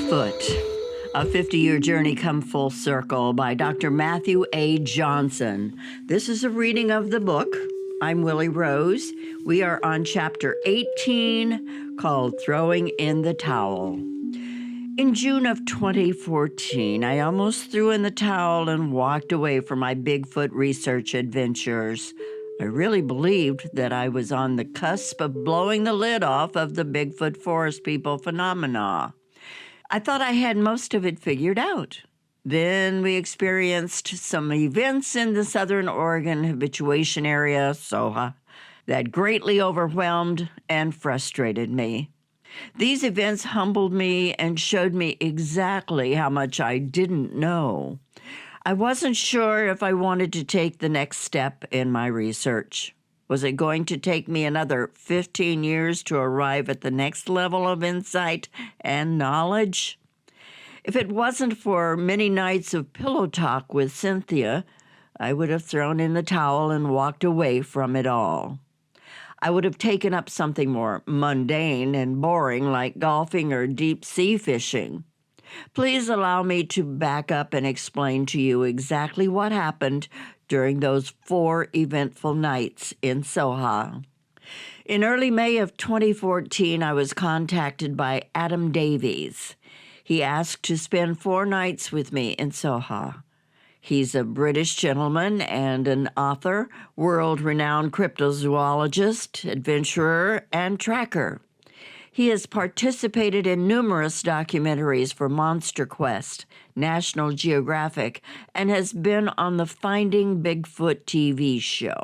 Bigfoot, a 50-year journey come full circle by Dr. Matthew A. Johnson. This is a reading of the book. I'm Willie Rose. We are on chapter 18 called Throwing in the Towel. In June of 2014, I almost threw in the towel and walked away from my Bigfoot research adventures. I really believed that I was on the cusp of blowing the lid off of the Bigfoot forest people phenomena. I thought I had most of it figured out. Then we experienced some events in the Southern Oregon habituation area, SOHA, that greatly overwhelmed and frustrated me. These events humbled me and showed me exactly how much I didn't know. I wasn't sure if I wanted to take the next step in my research. Was it going to take me another 15 years to arrive at the next level of insight and knowledge? If it wasn't for many nights of pillow talk with Cynthia, I would have thrown in the towel and walked away from it all. I would have taken up something more mundane and boring like golfing or deep sea fishing. Please allow me to back up and explain to you exactly what happened during those 4 eventful nights in SOHA. In early May of 2014, I was contacted by Adam Davies. He asked to spend 4 nights with me in SOHA. He's a British gentleman and an author, world-renowned cryptozoologist, adventurer, and tracker. He has participated in numerous documentaries for Monster Quest, National Geographic, and has been on the Finding Bigfoot TV show.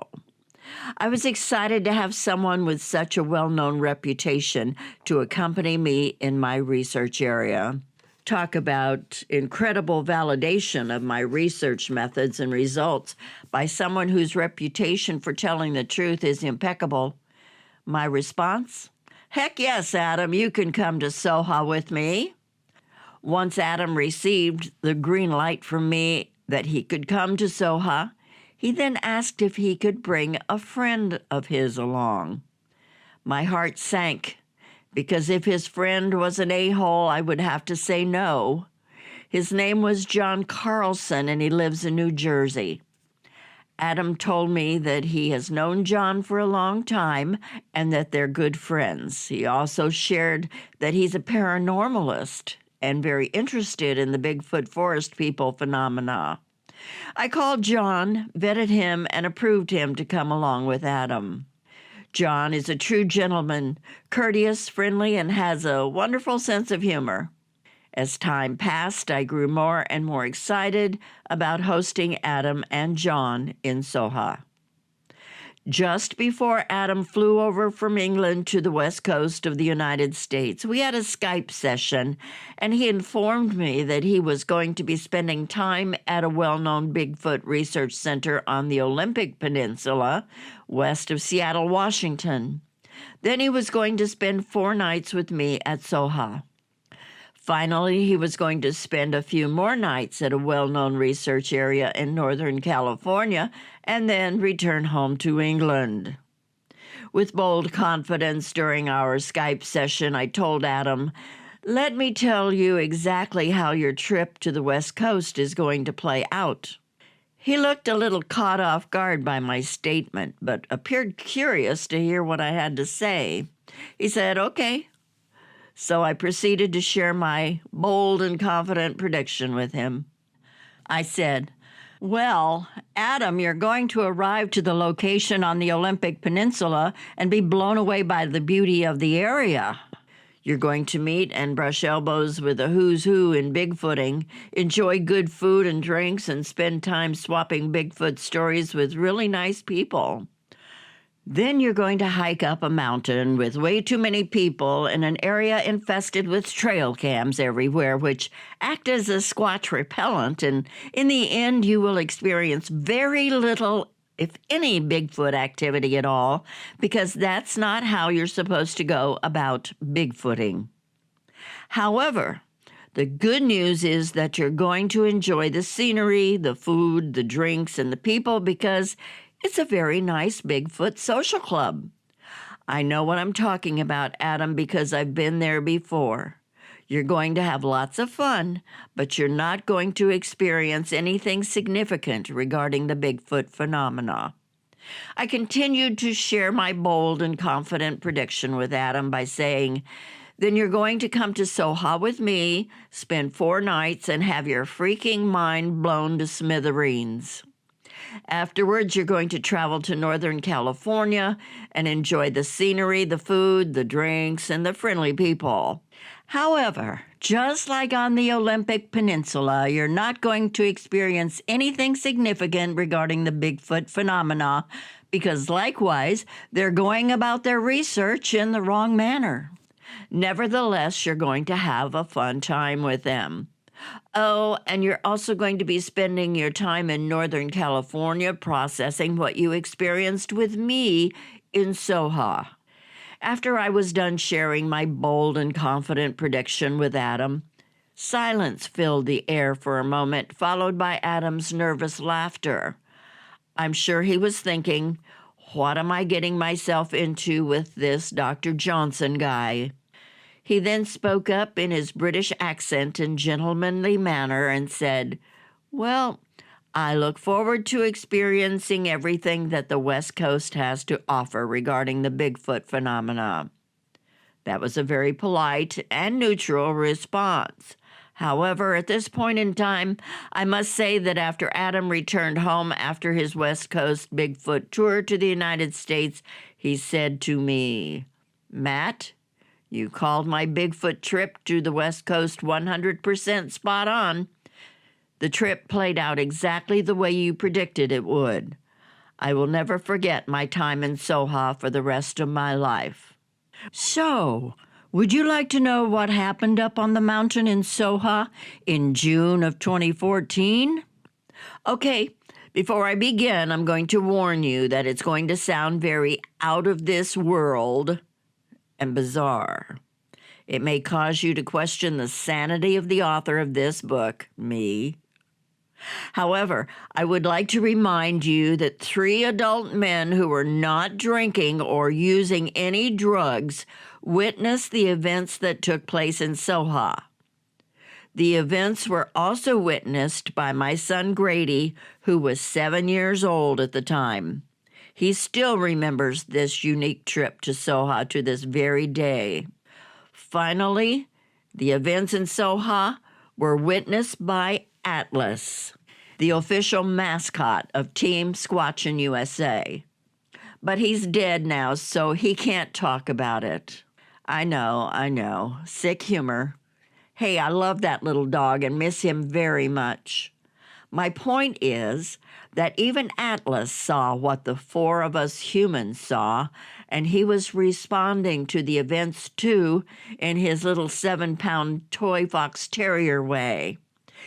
I was excited to have someone with such a well-known reputation to accompany me in my research area. Talk about incredible validation of my research methods and results by someone whose reputation for telling the truth is impeccable. My response? Heck yes, Adam, you can come to SOHA with me. Once Adam received the green light from me that he could come to SOHA, he then asked if he could bring a friend of his along. My heart sank, because if his friend was an a-hole, I would have to say no. His name was John Carlson, and he lives in New Jersey. Adam told me that he has known John for a long time and that they're good friends. He also shared that he's a paranormalist and very interested in the Bigfoot forest people phenomena. I called John, vetted him, and approved him to come along with Adam. John is a true gentleman, courteous, friendly, and has a wonderful sense of humor. As time passed, I grew more and more excited about hosting Adam and John in SOHA. Just before Adam flew over from England to the west coast of the United States, we had a Skype session, and he informed me that he was going to be spending time at a well-known Bigfoot research center on the Olympic Peninsula, west of Seattle, Washington. Then he was going to spend 4 nights with me at SOHA. Finally, he was going to spend a few more nights at a well-known research area in Northern California and then return home to England. With bold confidence during our Skype session, I told Adam, "Let me tell you exactly how your trip to the West Coast is going to play out." He looked a little caught off guard by my statement, but appeared curious to hear what I had to say. He said, "Okay." So I proceeded to share my bold and confident prediction with him. I said, "Well, Adam, you're going to arrive to the location on the Olympic Peninsula and be blown away by the beauty of the area. You're going to meet and brush elbows with a who's who in Bigfooting, enjoy good food and drinks, and spend time swapping Bigfoot stories with really nice people. Then you're going to hike up a mountain with way too many people in an area infested with trail cams everywhere, which act as a squatch repellent, and in the end you will experience very little, if any, Bigfoot activity at all, because that's not how you're supposed to go about Bigfooting. However, the good news is that you're going to enjoy the scenery, the food, the drinks, and the people because it's a very nice Bigfoot social club. I know what I'm talking about, Adam, because I've been there before. You're going to have lots of fun, but you're not going to experience anything significant regarding the Bigfoot phenomena. I continued to share my bold and confident prediction with Adam by saying, then you're going to come to Soha with me, spend 4 nights, and have your freaking mind blown to smithereens. Afterwards, you're going to travel to Northern California and enjoy the scenery, the food, the drinks, and the friendly people. However, just like on the Olympic Peninsula, you're not going to experience anything significant regarding the Bigfoot phenomena because likewise, they're going about their research in the wrong manner. Nevertheless, you're going to have a fun time with them. Oh, and you're also going to be spending your time in Northern California processing what you experienced with me in Soha. After I was done sharing my bold and confident prediction with Adam, silence filled the air for a moment, followed by Adam's nervous laughter. I'm sure he was thinking, what am I getting myself into with this Dr. Johnson guy? He then spoke up in his British accent and gentlemanly manner and said, well, I look forward to experiencing everything that the West Coast has to offer regarding the Bigfoot phenomena. That was a very polite and neutral response. However, at this point in time, I must say that after Adam returned home after his West Coast Bigfoot tour to the United States, he said to me, Matt, you called my Bigfoot trip to the West Coast 100% spot on. The trip played out exactly the way you predicted it would. I will never forget my time in Soha for the rest of my life. So, would you like to know what happened up on the mountain in Soha in June of 2014? Okay, before I begin, I'm going to warn you that it's going to sound very out of this world and bizarre. It may cause you to question the sanity of the author of this book, me. However, I would like to remind you that 3 adult men who were not drinking or using any drugs witnessed the events that took place in Soha. The events were also witnessed by my son Grady, who was 7 years old at the time. He still remembers this unique trip to Soha to this very day. Finally, the events in Soha were witnessed by Atlas, the official mascot of Team Ch18 USA. But he's dead now, so he can't talk about it. I know. Sick humor. Hey, I love that little dog and miss him very much. My point is that even Atlas saw what the 4 of us humans saw, and he was responding to the events too in his little 7-pound toy fox terrier way.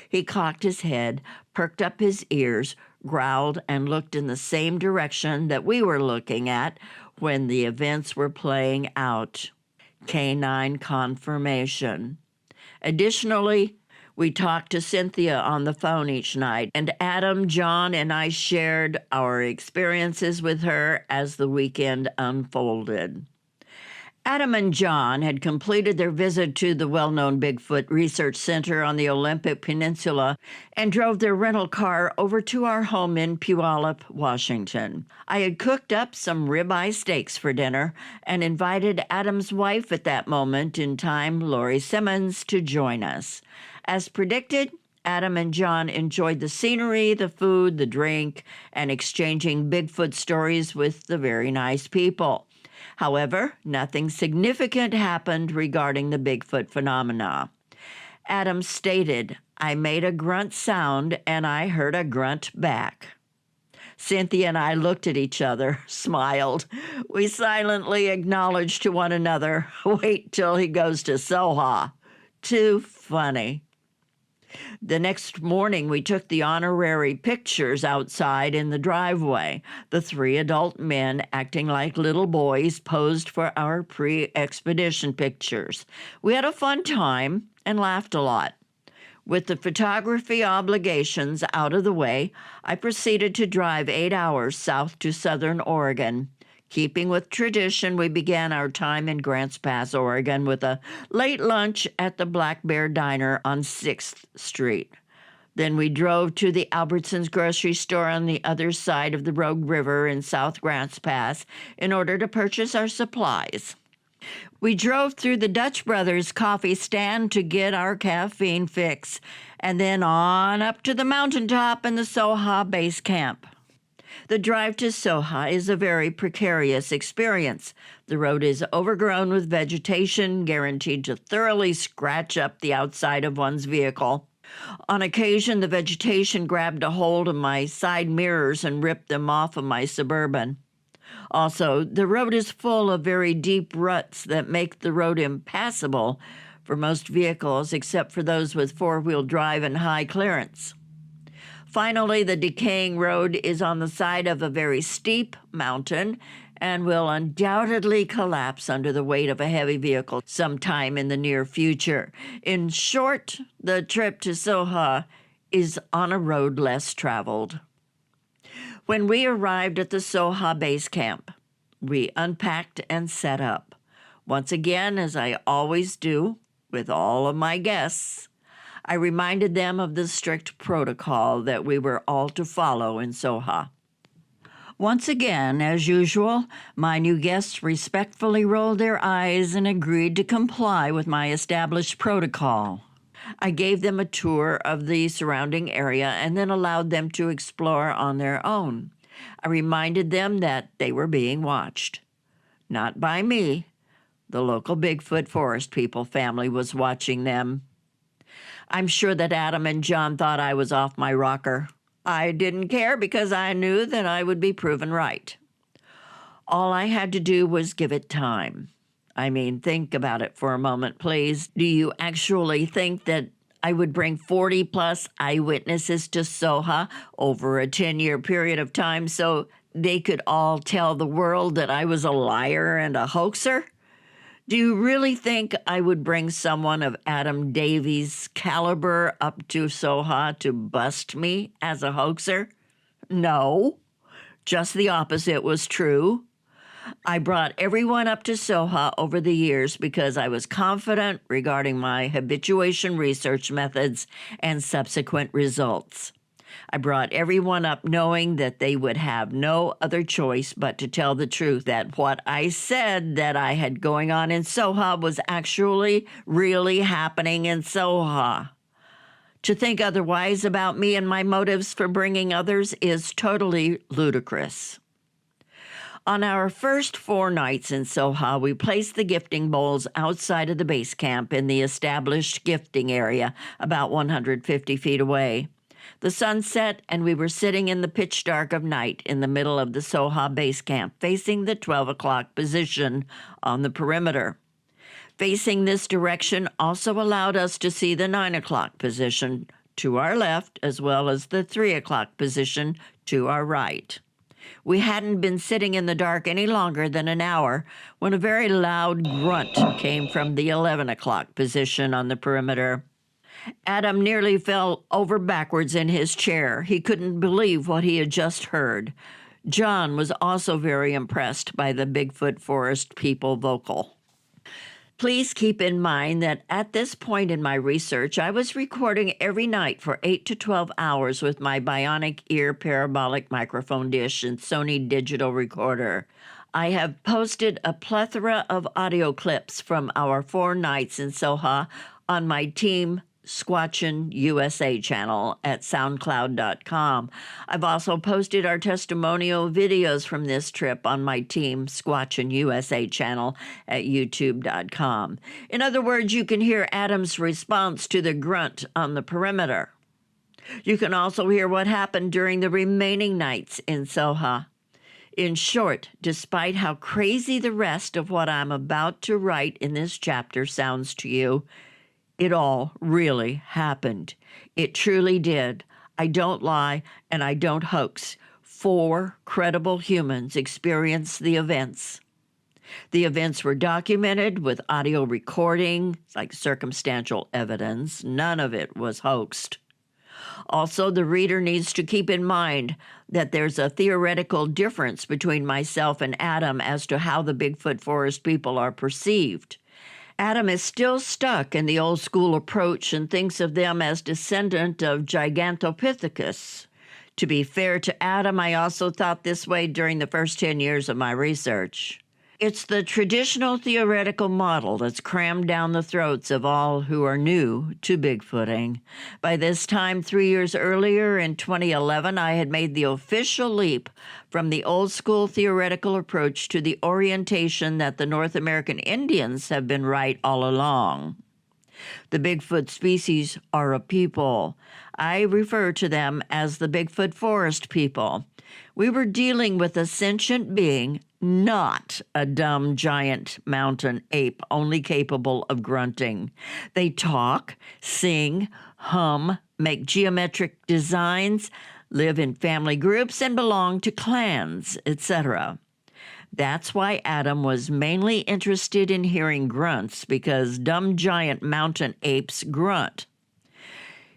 He cocked his head, perked up his ears, growled, and looked in the same direction that we were looking at when the events were playing out. Canine confirmation. Additionally, we talked to Cynthia on the phone each night, and Adam, John, and I shared our experiences with her as the weekend unfolded. Adam and John had completed their visit to the well-known Bigfoot Research Center on the Olympic Peninsula and drove their rental car over to our home in Puyallup, Washington. I had cooked up some ribeye steaks for dinner and invited Adam's wife at that moment in time, Lori Simmons, to join us. As predicted, Adam and John enjoyed the scenery, the food, the drink, and exchanging Bigfoot stories with the very nice people. However, nothing significant happened regarding the Bigfoot phenomena. Adam stated, I made a grunt sound and I heard a grunt back. Cynthia and I looked at each other, smiled. We silently acknowledged to one another, wait till he goes to Soha. Too funny. The next morning, we took the honorary pictures outside in the driveway. The 3 adult men, acting like little boys, posed for our pre-expedition pictures. We had a fun time and laughed a lot. With the photography obligations out of the way, I proceeded to drive 8 hours south to Southern Oregon, Keeping with tradition, we began our time in Grants Pass, Oregon, with a late lunch at the Black Bear Diner on 6th Street. Then we drove to the Albertsons grocery store on the other side of the Rogue River in South Grants Pass in order to purchase our supplies. We drove through the Dutch Brothers coffee stand to get our caffeine fix, and then on up to the mountaintop and the Soha base camp. The drive to Soha is a very precarious experience. The road is overgrown with vegetation, guaranteed to thoroughly scratch up the outside of one's vehicle. On occasion, the vegetation grabbed a hold of my side mirrors and ripped them off of my Suburban. Also, the road is full of very deep ruts that make the road impassable for most vehicles except for those with four-wheel drive and high clearance. Finally, the decaying road is on the side of a very steep mountain and will undoubtedly collapse under the weight of a heavy vehicle sometime in the near future. In short, the trip to Soha is on a road less traveled. When we arrived at the Soha base camp, we unpacked and set up. Once again, as I always do with all of my guests, I reminded them of the strict protocol that we were all to follow in Soha. Once again, as usual, my new guests respectfully rolled their eyes and agreed to comply with my established protocol. I gave them a tour of the surrounding area and then allowed them to explore on their own. I reminded them that they were being watched. Not by me. The local Bigfoot forest people family was watching them. I'm sure that Adam and John thought I was off my rocker. I didn't care because I knew that I would be proven right. All I had to do was give it time. I mean, think about it for a moment, please. Do you actually think that I would bring 40-plus eyewitnesses to Soha over a 10-year period of time so they could all tell the world that I was a liar and a hoaxer? Do you really think I would bring someone of Adam Davies' caliber up to Soha to bust me as a hoaxer? No, just the opposite was true. I brought everyone up to Soha over the years because I was confident regarding my habituation research methods and subsequent results. I brought everyone up knowing that they would have no other choice but to tell the truth, that what I said that I had going on in Soha was actually really happening in Soha. To think otherwise about me and my motives for bringing others is totally ludicrous. On our first 4 nights in Soha, we placed the gifting bowls outside of the base camp in the established gifting area, about 150 feet away. The sun set, and we were sitting in the pitch dark of night in the middle of the Soha base camp, facing the 12 o'clock position on the perimeter. Facing this direction also allowed us to see the 9 o'clock position to our left, as well as the 3 o'clock position to our right. We hadn't been sitting in the dark any longer than an hour when a very loud grunt came from the 11 o'clock position on the perimeter. Adam nearly fell over backwards in his chair. He couldn't believe what he had just heard. John was also very impressed by the Bigfoot forest people vocal. Please keep in mind that at this point in my research, I was recording every night for 8 to 12 hours with my bionic ear parabolic microphone dish and Sony digital recorder. I have posted a plethora of audio clips from our 4 nights in Soha on my Team Ch18 USA channel at soundcloud.com. I've also posted our testimonial videos from this trip on my Team Ch18 USA channel at youtube.com. In other words, you can hear Adam's response to the grunt on the perimeter. You can also hear what happened during the remaining nights in Soha. In short, despite how crazy the rest of what I'm about to write in this chapter sounds to you, it all really happened. It truly did. I don't lie and I don't hoax. 4 credible humans experienced the events. The events were documented with audio recording, like circumstantial evidence. None of it was hoaxed. Also, the reader needs to keep in mind that there's a theoretical difference between myself and Adam as to how the Bigfoot forest people are perceived. Adam is still stuck in the old school approach and thinks of them as descendant of Gigantopithecus. To be fair to Adam, I also thought this way during the first 10 years of my research. It's the traditional theoretical model that's crammed down the throats of all who are new to Bigfooting. By this time, 3 years earlier in 2011, I had made the official leap from the old school theoretical approach to the orientation that the North American Indians have been right all along. The Bigfoot species are a people. I refer to them as the Bigfoot forest people. We were dealing with a sentient being, not a dumb giant mountain ape only capable of grunting. They talk, sing, hum, make geometric designs, live in family groups, and belong to clans, etc. That's why Adam was mainly interested in hearing grunts, because dumb giant mountain apes grunt.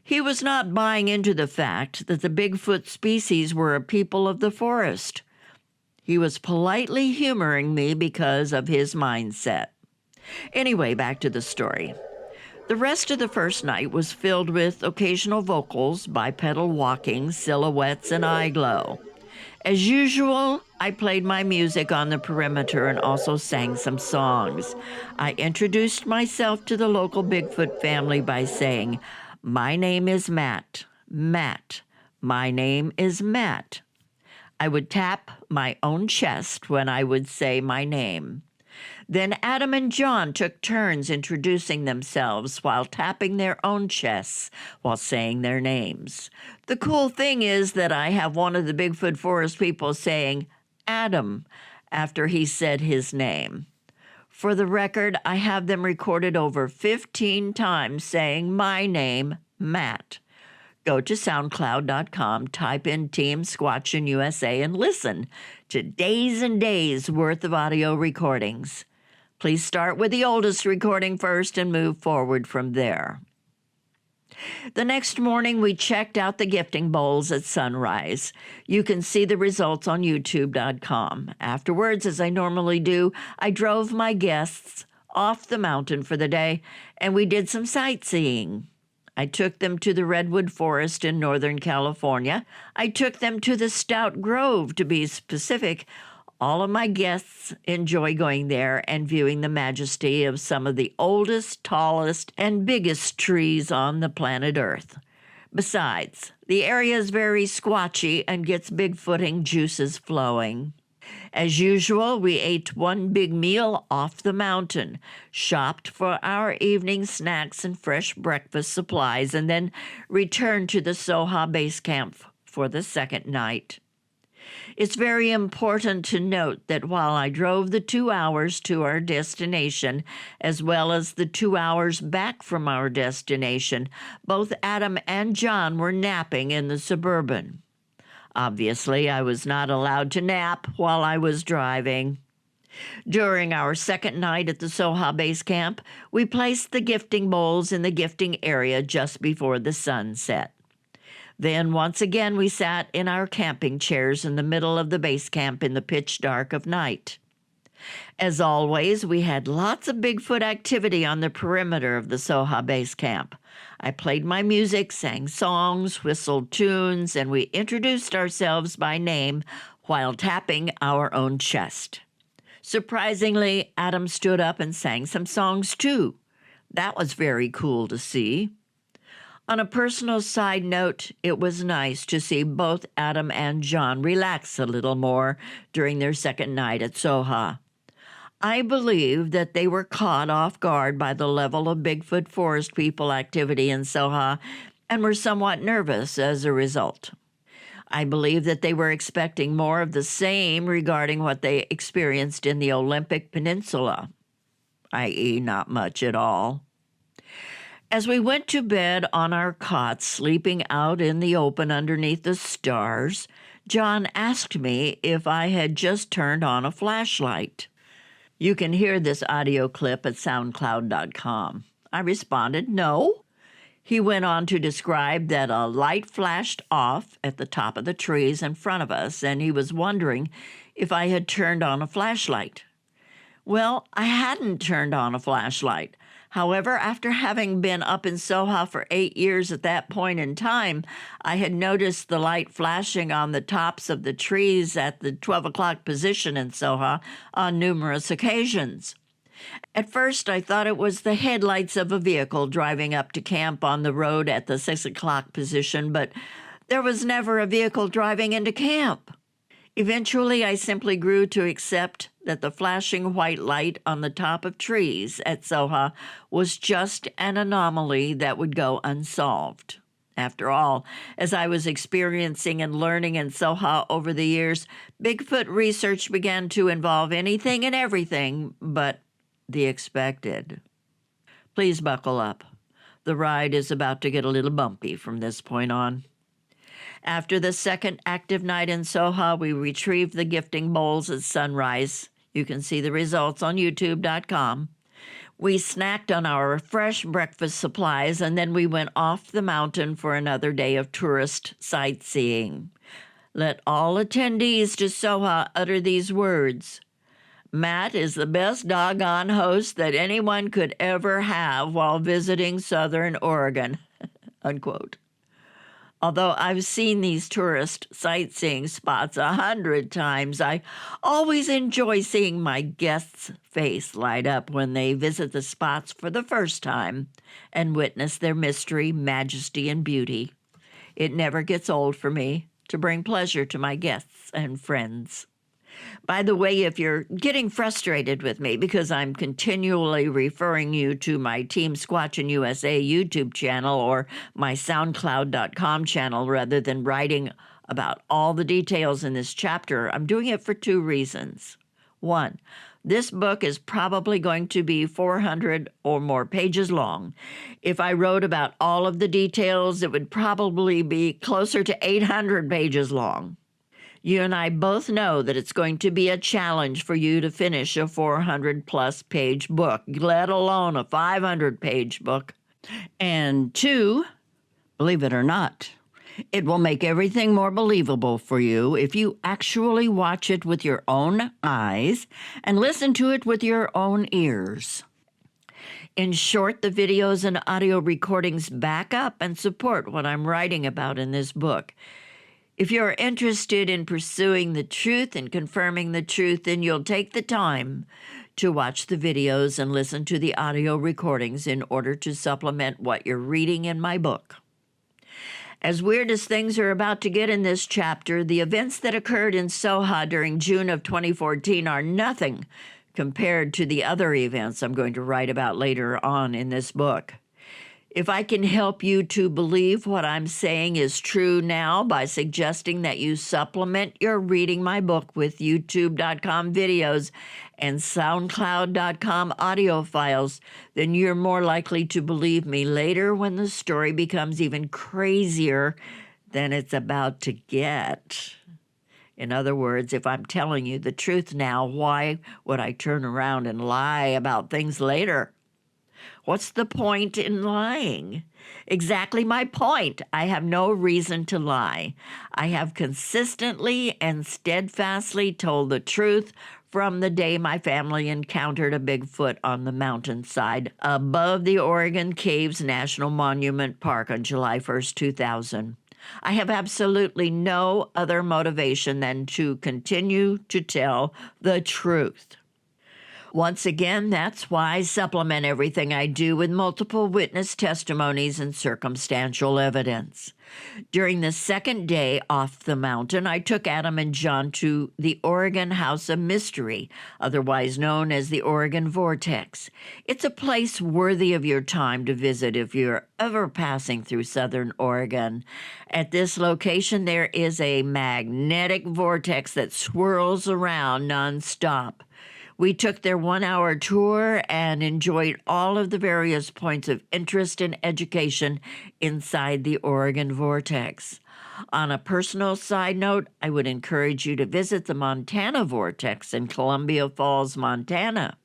He was not buying into the fact that the Bigfoot species were a people of the forest. He was politely humoring me because of his mindset. Anyway, back to the story. The rest of the first night was filled with occasional vocals, bipedal walking, silhouettes, and eye glow. As usual, I played my music on the perimeter and also sang some songs. I introduced myself to the local Bigfoot family by saying, "My name is Matt. Matt. My name is Matt." I would tap my own chest when I would say my name. Then Adam and John took turns introducing themselves while tapping their own chests while saying their names. The cool thing is that I have one of the Bigfoot forest people saying Adam after he said his name. For the record, I have them recorded over 15 times saying my name, Matt. Go to SoundCloud.com, type in Team Squatchin' USA, and listen to days and days worth of audio recordings. Please start with the oldest recording first and move forward from there. The next morning, we checked out the gifting bowls at sunrise. You can see the results on YouTube.com. Afterwards, as I normally do, I drove my guests off the mountain for the day, and we did some sightseeing. I took them to the Redwood Forest in Northern California. I took them to the Stout Grove, to be specific. All of my guests enjoy going there and viewing the majesty of some of the oldest, tallest, and biggest trees on the planet Earth. Besides, the area is very squatchy and gets Bigfooting juices flowing. As usual, we ate one big meal off the mountain, shopped for our evening snacks and fresh breakfast supplies, and then returned to the Soha base camp for the second night. It's very important to note that while I drove the 2 hours to our destination, as well as the 2 hours back from our destination, both Adam and John were napping in the Suburban. Obviously, I was not allowed to nap while I was driving. During our second night at the Soha base camp, we placed the gifting bowls in the gifting area just before the sun set. Then, once again, we sat in our camping chairs in the middle of the base camp in the pitch dark of night. As always, we had lots of Bigfoot activity on the perimeter of the Soha base camp. I played my music, sang songs, whistled tunes, and we introduced ourselves by name while tapping our own chest. Surprisingly, Adam stood up and sang some songs too. That was very cool to see. On a personal side note, it was nice to see both Adam and John relax a little more during their second night at Soha. I believe that they were caught off guard by the level of Bigfoot forest people activity in Soha and were somewhat nervous as a result. I believe that they were expecting more of the same regarding what they experienced in the Olympic Peninsula, i.e., not much at all. As we went to bed on our cots, sleeping out in the open underneath the stars, John asked me if I had just turned on a flashlight. You can hear this audio clip at SoundCloud.com. I responded, no. He went on to describe that a light flashed off at the top of the trees in front of us, and he was wondering if I had turned on a flashlight. Well, I hadn't turned on a flashlight. However, after having been up in Soha for 8 years at that point in time, I had noticed the light flashing on the tops of the trees at the 12 o'clock position in Soha on numerous occasions. At first, I thought it was the headlights of a vehicle driving up to camp on the road at the 6 o'clock position, but there was never a vehicle driving into camp. Eventually, I simply grew to accept that the flashing white light on the top of trees at Soha was just an anomaly that would go unsolved. After all, as I was experiencing and learning in Soha over the years, Bigfoot research began to involve anything and everything but the expected. Please buckle up. The ride is about to get a little bumpy from this point on. After the second active night in Soha, we retrieved the gifting bowls at sunrise. You can see the results on youtube.com. We snacked on our fresh breakfast supplies, and then we went off the mountain for another day of tourist sightseeing. Let all attendees to Soha utter these words. Matt is the best doggone host that anyone could ever have while visiting Southern Oregon, unquote. Although I've seen these tourist sightseeing spots 100 times, I always enjoy seeing my guests' face light up when they visit the spots for the first time and witness their mystery, majesty, and beauty. It never gets old for me to bring pleasure to my guests and friends. By the way, if you're getting frustrated with me because I'm continually referring you to my Team Squatchin' USA YouTube channel or my SoundCloud.com channel rather than writing about all the details in this chapter, I'm doing it for 2 reasons. 1, this book is probably going to be 400 or more pages long. If I wrote about all of the details, it would probably be closer to 800 pages long. You and I both know that it's going to be a challenge for you to finish a 400-plus page book, let alone a 500-page book. And 2, believe it or not, it will make everything more believable for you if you actually watch it with your own eyes and listen to it with your own ears. In short, the videos and audio recordings back up and support what I'm writing about in this book. If you're interested in pursuing the truth and confirming the truth, then you'll take the time to watch the videos and listen to the audio recordings in order to supplement what you're reading in my book. As weird as things are about to get in this chapter, the events that occurred in Soha during June of 2014 are nothing compared to the other events I'm going to write about later on in this book. If I can help you to believe what I'm saying is true now by suggesting that you supplement your reading my book with youtube.com videos and soundcloud.com audio files, then you're more likely to believe me later when the story becomes even crazier than it's about to get. In other words, if I'm telling you the truth now, why would I turn around and lie about things later? What's the point in lying? Exactly my point. I have no reason to lie. I have consistently and steadfastly told the truth from the day my family encountered a Bigfoot on the mountainside above the Oregon Caves National Monument Park on July 1st, 2000. I have absolutely no other motivation than to continue to tell the truth. Once again, that's why I supplement everything I do with multiple witness testimonies and circumstantial evidence. During the second day off the mountain, I took Adam and John to the Oregon House of Mystery, otherwise known as the Oregon Vortex. It's a place worthy of your time to visit if you're ever passing through Southern Oregon. At this location, there is a magnetic vortex that swirls around nonstop. We took their 1-hour tour and enjoyed all of the various points of interest and education inside the Oregon Vortex. On a personal side note, I would encourage you to visit the Montana Vortex in Columbia Falls, Montana.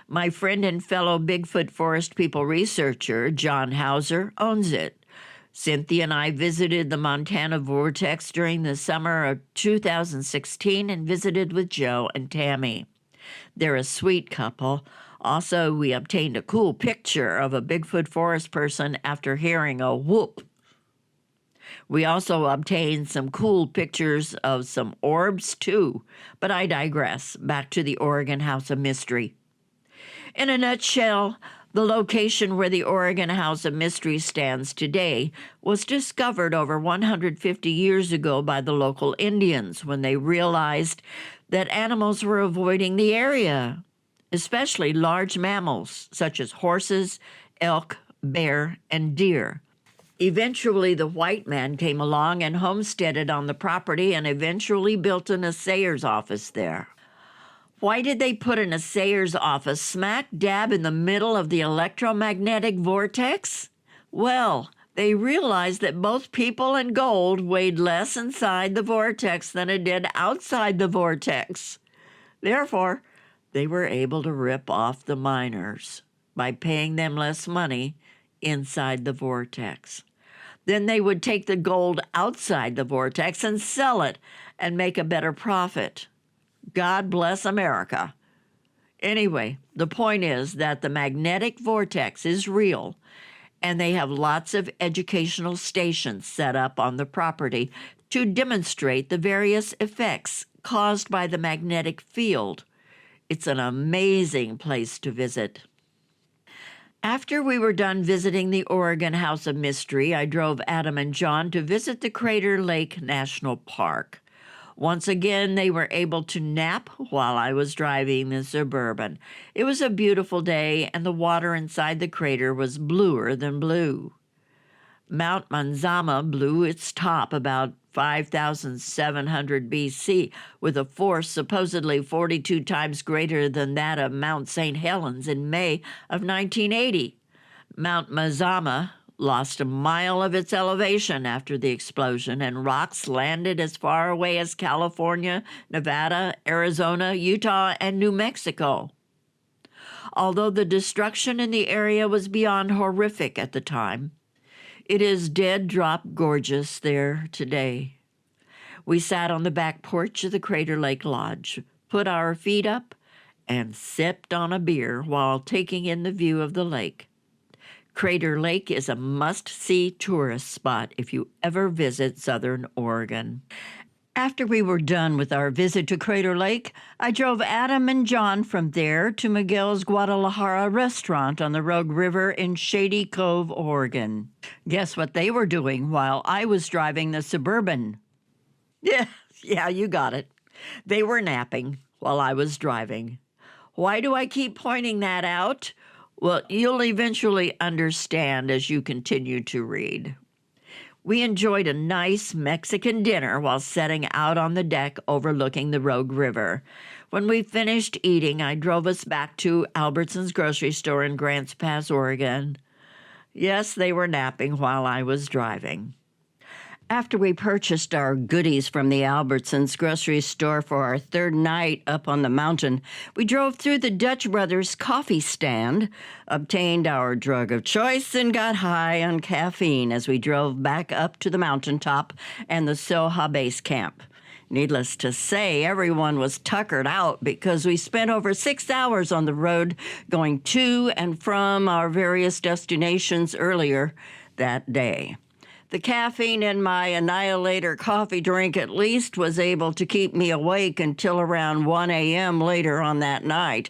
My friend and fellow Bigfoot Forest People researcher, John Hauser, owns it. Cynthia and I visited the Montana Vortex during the summer of 2016 and visited with Joe and Tammy. They're a sweet couple. Also, we obtained a cool picture of a Bigfoot forest person after hearing a whoop. We also obtained some cool pictures of some orbs, too. But I digress. Back to the Oregon House of Mystery. In a nutshell, the location where the Oregon House of Mystery stands today was discovered over 150 years ago by the local Indians when they realized that animals were avoiding the area, especially large mammals such as horses, elk, bear, and deer. Eventually, the white man came along and homesteaded on the property and eventually built an assayer's office there. Why did they put an assayer's office smack dab in the middle of the electromagnetic vortex? Well, they realized that both people and gold weighed less inside the vortex than it did outside the vortex. Therefore, they were able to rip off the miners by paying them less money inside the vortex. Then they would take the gold outside the vortex and sell it and make a better profit. God bless America. Anyway, the point is that the magnetic vortex is real, and they have lots of educational stations set up on the property to demonstrate the various effects caused by the magnetic field. It's an amazing place to visit. After we were done visiting the Oregon House of Mystery, I drove Adam and John to visit the Crater Lake National Park. Once again, they were able to nap while I was driving the Suburban. It was a beautiful day, and the water inside the crater was bluer than blue. Mount Manzama blew its top about 5,700 BC, with a force supposedly 42 times greater than that of Mount St. Helens in May of 1980. Mount Manzama lost a mile of its elevation after the explosion, and rocks landed as far away as California, Nevada, Arizona, Utah, and New Mexico. Although the destruction in the area was beyond horrific at the time, it is dead drop gorgeous there today. We sat on the back porch of the Crater Lake Lodge, put our feet up, and sipped on a beer while taking in the view of the lake. Crater Lake is a must-see tourist spot if you ever visit Southern Oregon. After we were done with our visit to Crater Lake, I drove Adam and John from there to Miguel's Guadalajara restaurant on the Rogue River in Shady Cove, Oregon. Guess what they were doing while I was driving the Suburban? Yeah, you got it. They were napping while I was driving. Why do I keep pointing that out? Well, you'll eventually understand as you continue to read. We enjoyed a nice Mexican dinner while setting out on the deck overlooking the Rogue River. When we finished eating, I drove us back to Albertson's grocery store in Grants Pass, Oregon. Yes, they were napping while I was driving. After we purchased our goodies from the Albertsons grocery store for our third night up on the mountain, we drove through the Dutch Brothers coffee stand, obtained our drug of choice, and got high on caffeine as we drove back up to the mountaintop and the Soha base camp. Needless to say, everyone was tuckered out because we spent over 6 hours on the road going to and from our various destinations earlier that day. The caffeine in my Annihilator coffee drink at least was able to keep me awake until around 1 a.m. later on that night.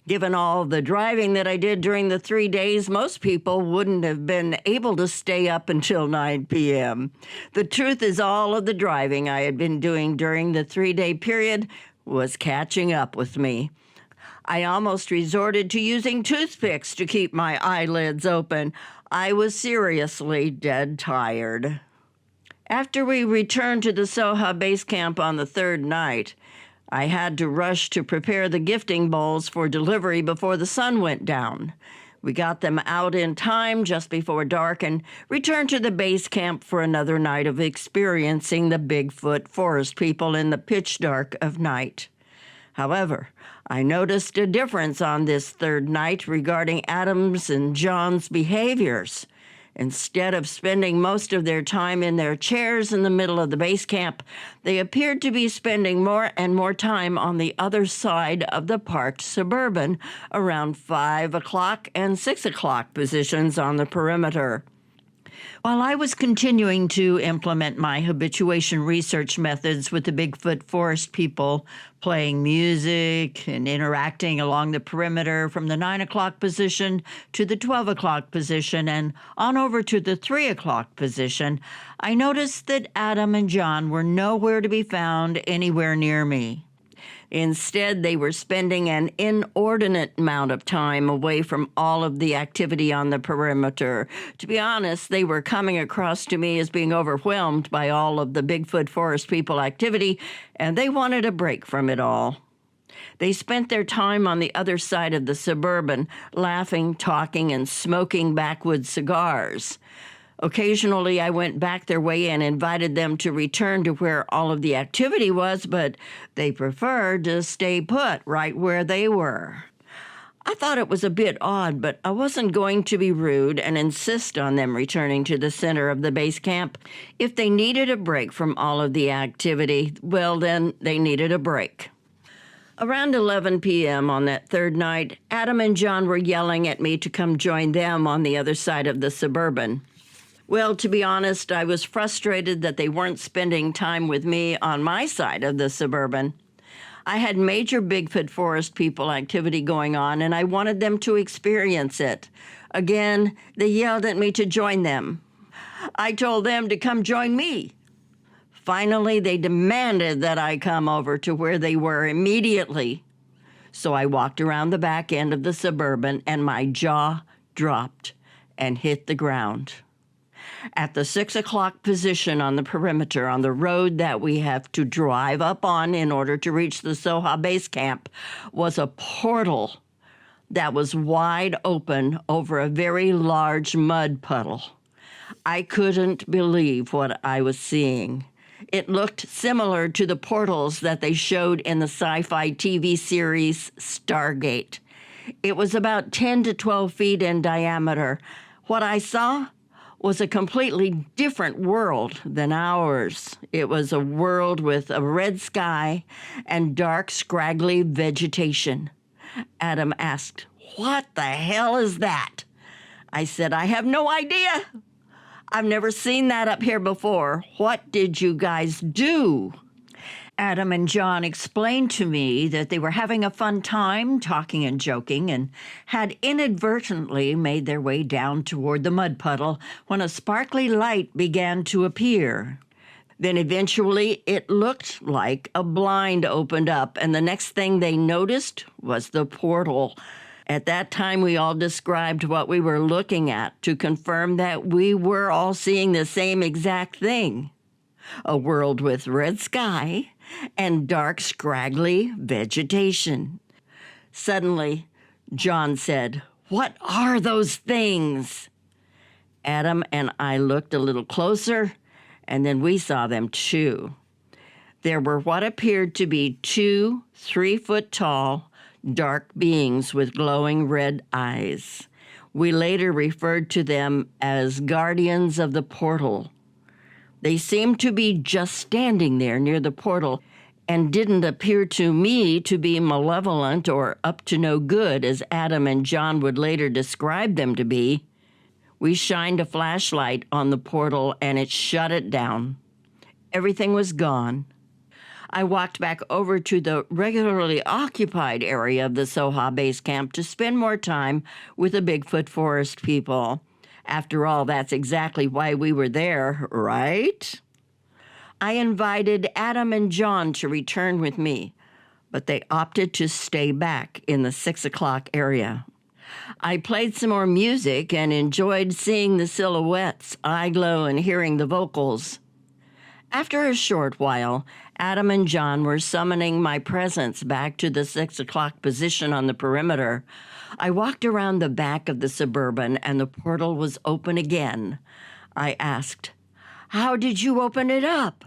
Given all the driving that I did during the 3 days, most people wouldn't have been able to stay up until 9 p.m. The truth is, all of the driving I had been doing during the 3-day period was catching up with me. I almost resorted to using toothpicks to keep my eyelids open. I was seriously dead tired. After we returned to the Soha base camp on the third night, I had to rush to prepare the gifting bowls for delivery before the sun went down. We got them out in time just before dark and returned to the base camp for another night of experiencing the Bigfoot forest people in the pitch dark of night. However, I noticed a difference on this third night regarding Adam's and John's behaviors. Instead of spending most of their time in their chairs in the middle of the base camp, they appeared to be spending more and more time on the other side of the parked Suburban, around 5 o'clock and 6 o'clock positions on the perimeter. While I was continuing to implement my habituation research methods with the Bigfoot forest people, playing music and interacting along the perimeter from the 9 o'clock position to the 12 o'clock position and on over to the 3 o'clock position, I noticed that Adam and John were nowhere to be found anywhere near me. Instead, they were spending an inordinate amount of time away from all of the activity on the perimeter. To be honest, they were coming across to me as being overwhelmed by all of the Bigfoot forest people activity, and they wanted a break from it all. They spent their time on the other side of the Suburban, laughing, talking, and smoking backwoods cigars. Occasionally, I went back their way and invited them to return to where all of the activity was, but they preferred to stay put right where they were. I thought it was a bit odd, but I wasn't going to be rude and insist on them returning to the center of the base camp. If they needed a break from all of the activity, well, then they needed a break. Around 11 p.m. on that third night, Adam and John were yelling at me to come join them on the other side of the Suburban. Well, to be honest, I was frustrated that they weren't spending time with me on my side of the Suburban. I had major Bigfoot forest people activity going on, and I wanted them to experience it. Again, they yelled at me to join them. I told them to come join me. Finally, they demanded that I come over to where they were immediately. So I walked around the back end of the Suburban, and my jaw dropped and hit the ground. At the 6 o'clock position on the perimeter on the road that we have to drive up on in order to reach the Soha base camp was a portal that was wide open over a very large mud puddle. I couldn't believe what I was seeing. It looked similar to the portals that they showed in the sci-fi TV series Stargate. It was about 10 to 12 feet in diameter. What I saw was a completely different world than ours. It was a world with a red sky and dark, scraggly vegetation. Adam asked, "What the hell is that?" I said, "I have no idea. I've never seen that up here before. What did you guys do?" Adam and John explained to me that they were having a fun time talking and joking and had inadvertently made their way down toward the mud puddle when a sparkly light began to appear. Then eventually it looked like a blind opened up, and the next thing they noticed was the portal. At that time, we all described what we were looking at to confirm that we were all seeing the same exact thing. A world with red sky and dark, scraggly vegetation. Suddenly, John said, "What are those things?" Adam and I looked a little closer, and then we saw them too. There were what appeared to be 2 3-foot-tall, dark beings with glowing red eyes. We later referred to them as guardians of the portal. They seemed to be just standing there near the portal and didn't appear to me to be malevolent or up to no good, as Adam and John would later describe them to be. We shined a flashlight on the portal and it shut it down. Everything was gone. I walked back over to the regularly occupied area of the Soha base camp to spend more time with the Bigfoot forest people. After all, that's exactly why we were there, right? I invited Adam and John to return with me, but they opted to stay back in the 6 o'clock area. I played some more music and enjoyed seeing the silhouettes, eye glow, and hearing the vocals. After a short while, Adam and John were summoning my presence back to the 6 o'clock position on the perimeter. I walked around the back of the Suburban, and the portal was open again. I asked, "How did you open it up?"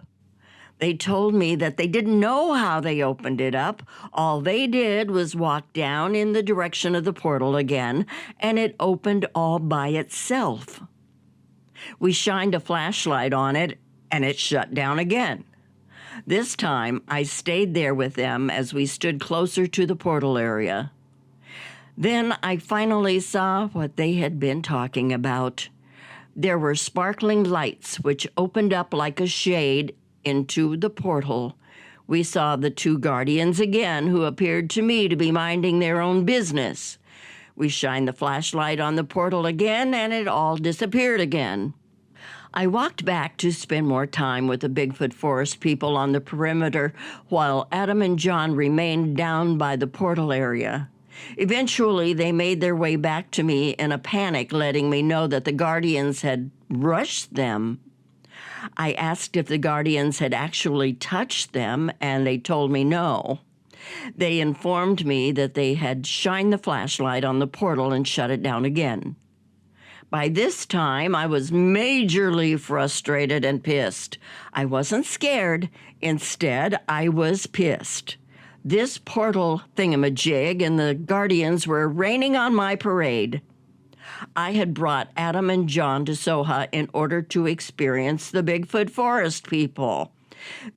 They told me that they didn't know how they opened it up. All they did was walk down in the direction of the portal again, and it opened all by itself. We shined a flashlight on it, and it shut down again. This time, I stayed there with them as we stood closer to the portal area. Then I finally saw what they had been talking about. There were sparkling lights which opened up like a shade into the portal. We saw the two guardians again, who appeared to me to be minding their own business. We shined the flashlight on the portal again, and it all disappeared again. I walked back to spend more time with the Bigfoot forest people on the perimeter while Adam and John remained down by the portal area. Eventually, they made their way back to me in a panic, letting me know that the guardians had rushed them. I asked if the guardians had actually touched them, and they told me no. They informed me that they had shined the flashlight on the portal and shut it down again. By this time, I was majorly frustrated and pissed. I wasn't scared. Instead, I was pissed. This portal thingamajig and the guardians were raining on my parade. I had brought Adam and John to Soha in order to experience the Bigfoot forest people.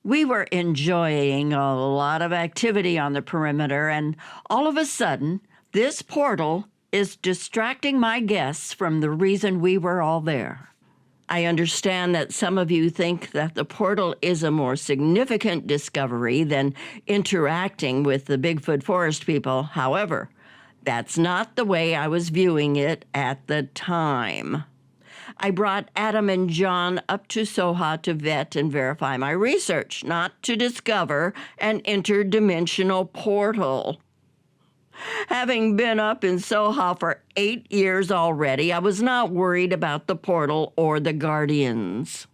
We were enjoying a lot of activity on the perimeter, and all of a sudden, this portal is distracting my guests from the reason we were all there. I understand that some of you think that the portal is a more significant discovery than interacting with the Bigfoot forest people. However, that's not the way I was viewing it at the time. I brought Adam and John up to Soha to vet and verify my research, not to discover an interdimensional portal. Having been up in Soha for 8 years already, I was not worried about the portal or the guardians.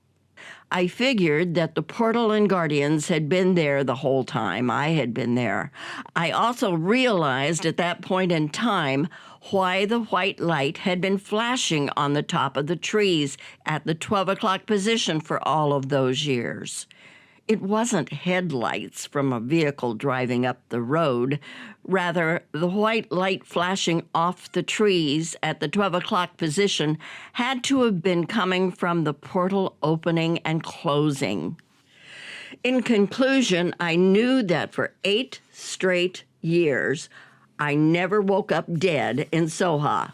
I figured that the portal and guardians had been there the whole time I had been there. I also realized at that point in time why the white light had been flashing on the top of the trees at the 12 o'clock position for all of those years. It wasn't headlights from a vehicle driving up the road. Rather, the white light flashing off the trees at the 12 o'clock position had to have been coming from the portal opening and closing. In conclusion, I knew that for 8 straight years, I never woke up dead in Soha.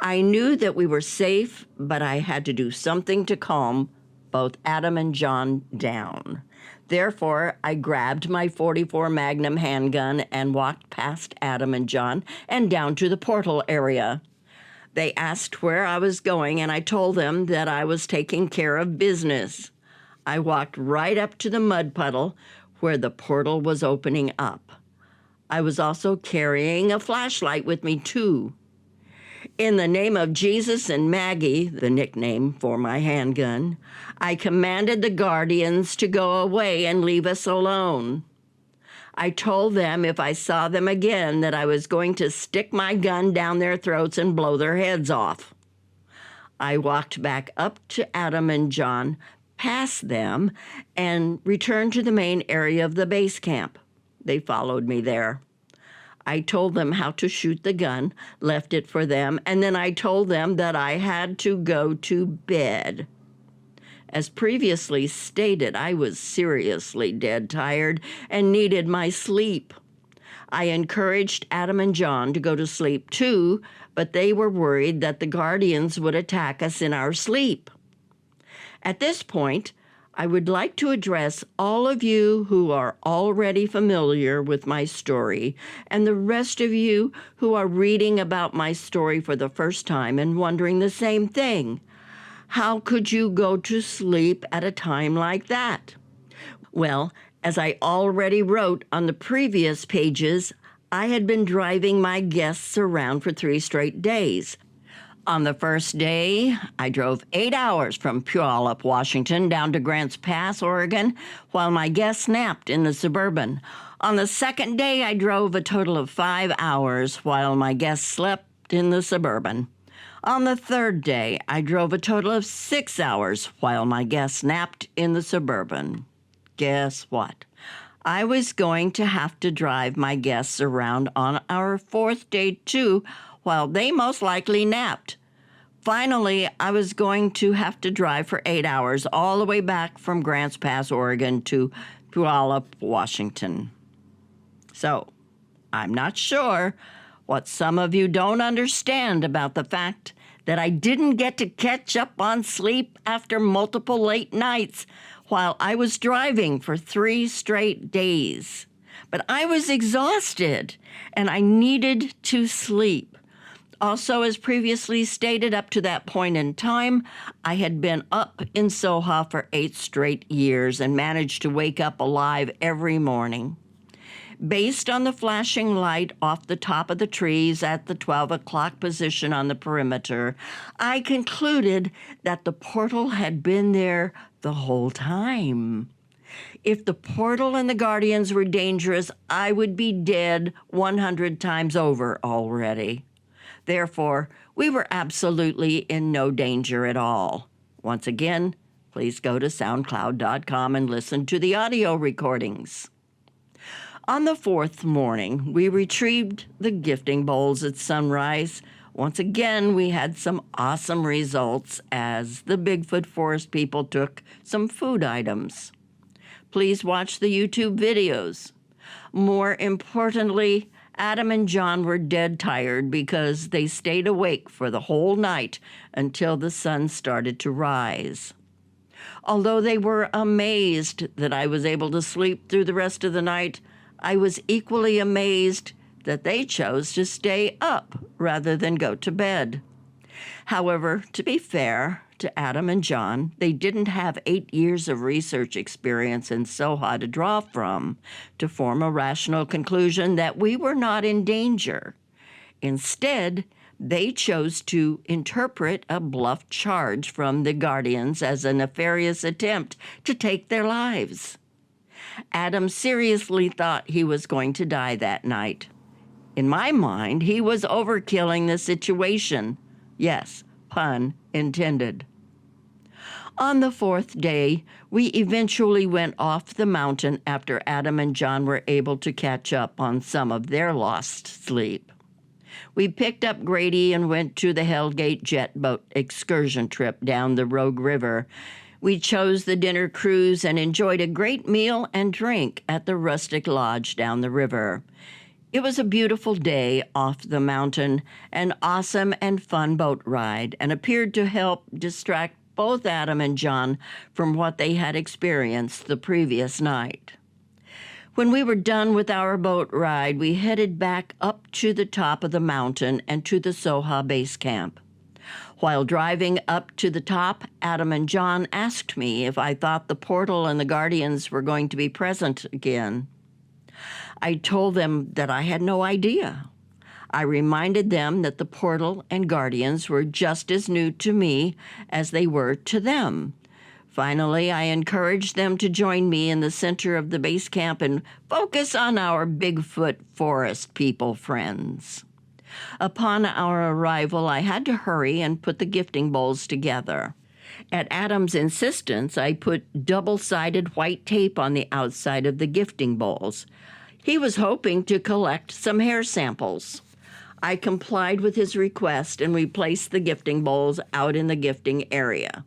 I knew that we were safe, but I had to do something to calm both Adam and John down. Therefore, I grabbed my .44 Magnum handgun and walked past Adam and John and down to the portal area. They asked where I was going, and I told them that I was taking care of business. I walked right up to the mud puddle where the portal was opening up. I was also carrying a flashlight with me, too. In the name of Jesus and Maggie, the nickname for my handgun, I commanded the guardians to go away and leave us alone. I told them if I saw them again that I was going to stick my gun down their throats and blow their heads off. I walked back up to Adam and John, past them, and returned to the main area of the base camp. They followed me there. I told them how to shoot the gun, left it for them, and then I told them that I had to go to bed. As previously stated, I was seriously dead tired and needed my sleep. I encouraged Adam and John to go to sleep too, but they were worried that the guardians would attack us in our sleep. At this point, I would like to address all of you who are already familiar with my story and the rest of you who are reading about my story for the first time and wondering the same thing. How could you go to sleep at a time like that? Well, as I already wrote on the previous pages, I had been driving my guests around for 3 straight days. On the first day, I drove 8 hours from Puyallup, Washington, down to Grants Pass, Oregon, while my guests napped in the Suburban. On the second day, I drove a total of 5 hours while my guests slept in the Suburban. On the third day, I drove a total of 6 hours while my guests napped in the Suburban. guess what? I was going to have to drive my guests around on our fourth day too, while they most likely napped. Finally, I was going to have to drive for 8 hours all the way back from Grants Pass, Oregon to Puyallup, Washington. So, I'm not sure what some of you don't understand about the fact that I didn't get to catch up on sleep after multiple late nights while I was driving for 3 straight days. But I was exhausted and I needed to sleep. Also, as previously stated, up to that point in time, I had been up in Soha for 8 straight years and managed to wake up alive every morning. Based on the flashing light off the top of the trees at the 12 o'clock position on the perimeter, I concluded that the portal had been there the whole time. If the portal and the guardians were dangerous, I would be dead 100 times over already. Therefore, we were absolutely in no danger at all. Once again, please go to soundcloud.com and listen to the audio recordings. On the 4th morning, we retrieved the gifting bowls at sunrise. Once again, we had some awesome results as the Bigfoot forest people took some food items. Please watch the YouTube videos. More importantly, Adam and John were dead tired because they stayed awake for the whole night until the sun started to rise. Although they were amazed that I was able to sleep through the rest of the night, I was equally amazed that they chose to stay up rather than go to bed. However, to be fair to Adam and John, they didn't have 8 years of research experience in Soha to draw from to form a rational conclusion that we were not in danger. Instead, they chose to interpret a bluff charge from the guardians as a nefarious attempt to take their lives. Adam seriously thought he was going to die that night. In my mind, he was overkilling the situation. Yes, pun intended. On the 4th day, we eventually went off the mountain after Adam and John were able to catch up on some of their lost sleep. We picked up Grady and went to the Hellgate jet boat excursion trip down the Rogue River. We chose the dinner cruise and enjoyed a great meal and drink at the rustic lodge down the river. It was a beautiful day off the mountain, an awesome and fun boat ride, and appeared to help distract both Adam and John from what they had experienced the previous night. When we were done with our boat ride, we headed back up to the top of the mountain and to the Soha base camp. While driving up to the top, Adam and John asked me if I thought the portal and the guardians were going to be present again. I told them that I had no idea. I reminded them that the portal and guardians were just as new to me as they were to them. Finally, I encouraged them to join me in the center of the base camp and focus on our Bigfoot forest people friends. Upon our arrival, I had to hurry and put the gifting bowls together. At Adam's insistence, I put double-sided white tape on the outside of the gifting bowls. He was hoping to collect some hair samples. I complied with his request, and we placed the gifting bowls out in the gifting area.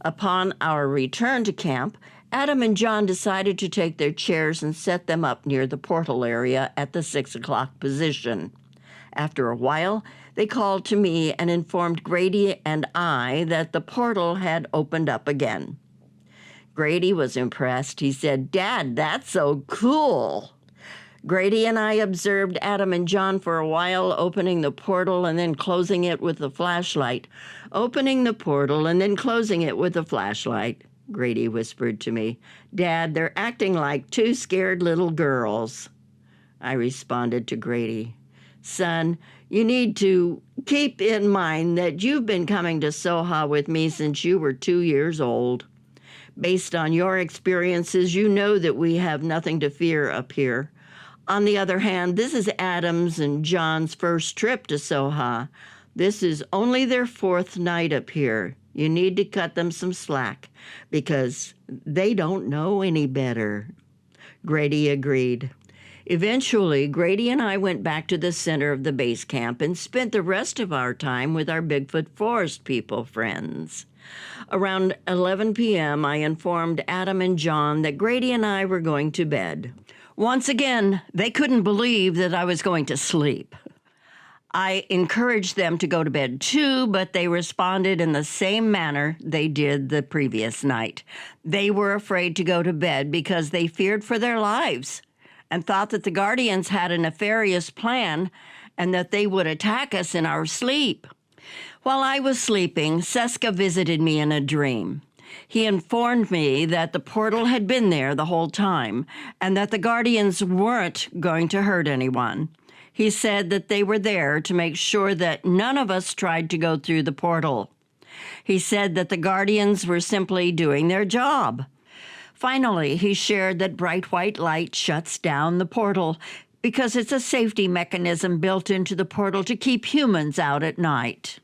Upon our return to camp, Adam and John decided to take their chairs and set them up near the portal area at the 6 o'clock position. After a while, they called to me and informed Grady and I that the portal had opened up again. Grady was impressed. He said, "Dad, that's so cool." Grady and I observed Adam and John for a while, opening the portal and then closing it with a flashlight. Opening the portal and then closing it with a flashlight. Grady whispered to me, "Dad, they're acting like 2 scared little girls." I responded to Grady, "Son, you need to keep in mind that you've been coming to Soha with me since you were 2 years old. Based on your experiences, you know that we have nothing to fear up here. On the other hand, this is Adam's and John's first trip to Soha. This is only their 4th night up here. You need to cut them some slack because they don't know any better. Grady agreed. Eventually, Grady and I went back to the center of the base camp and spent the rest of our time with our Bigfoot Forest people friends. Around 11 p.m., I informed Adam and John that Grady and I were going to bed. Once again, they couldn't believe that I was going to sleep. I encouraged them to go to bed too, but they responded in the same manner they did the previous night. They were afraid to go to bed because they feared for their lives and thought that the guardians had a nefarious plan and that they would attack us in our sleep. While I was sleeping, Seska visited me in a dream. He informed me that the portal had been there the whole time and that the guardians weren't going to hurt anyone. He said that they were there to make sure that none of us tried to go through the portal. He said that the guardians were simply doing their job. Finally, he shared that bright white light shuts down the portal because it's a safety mechanism built into the portal to keep humans out at night.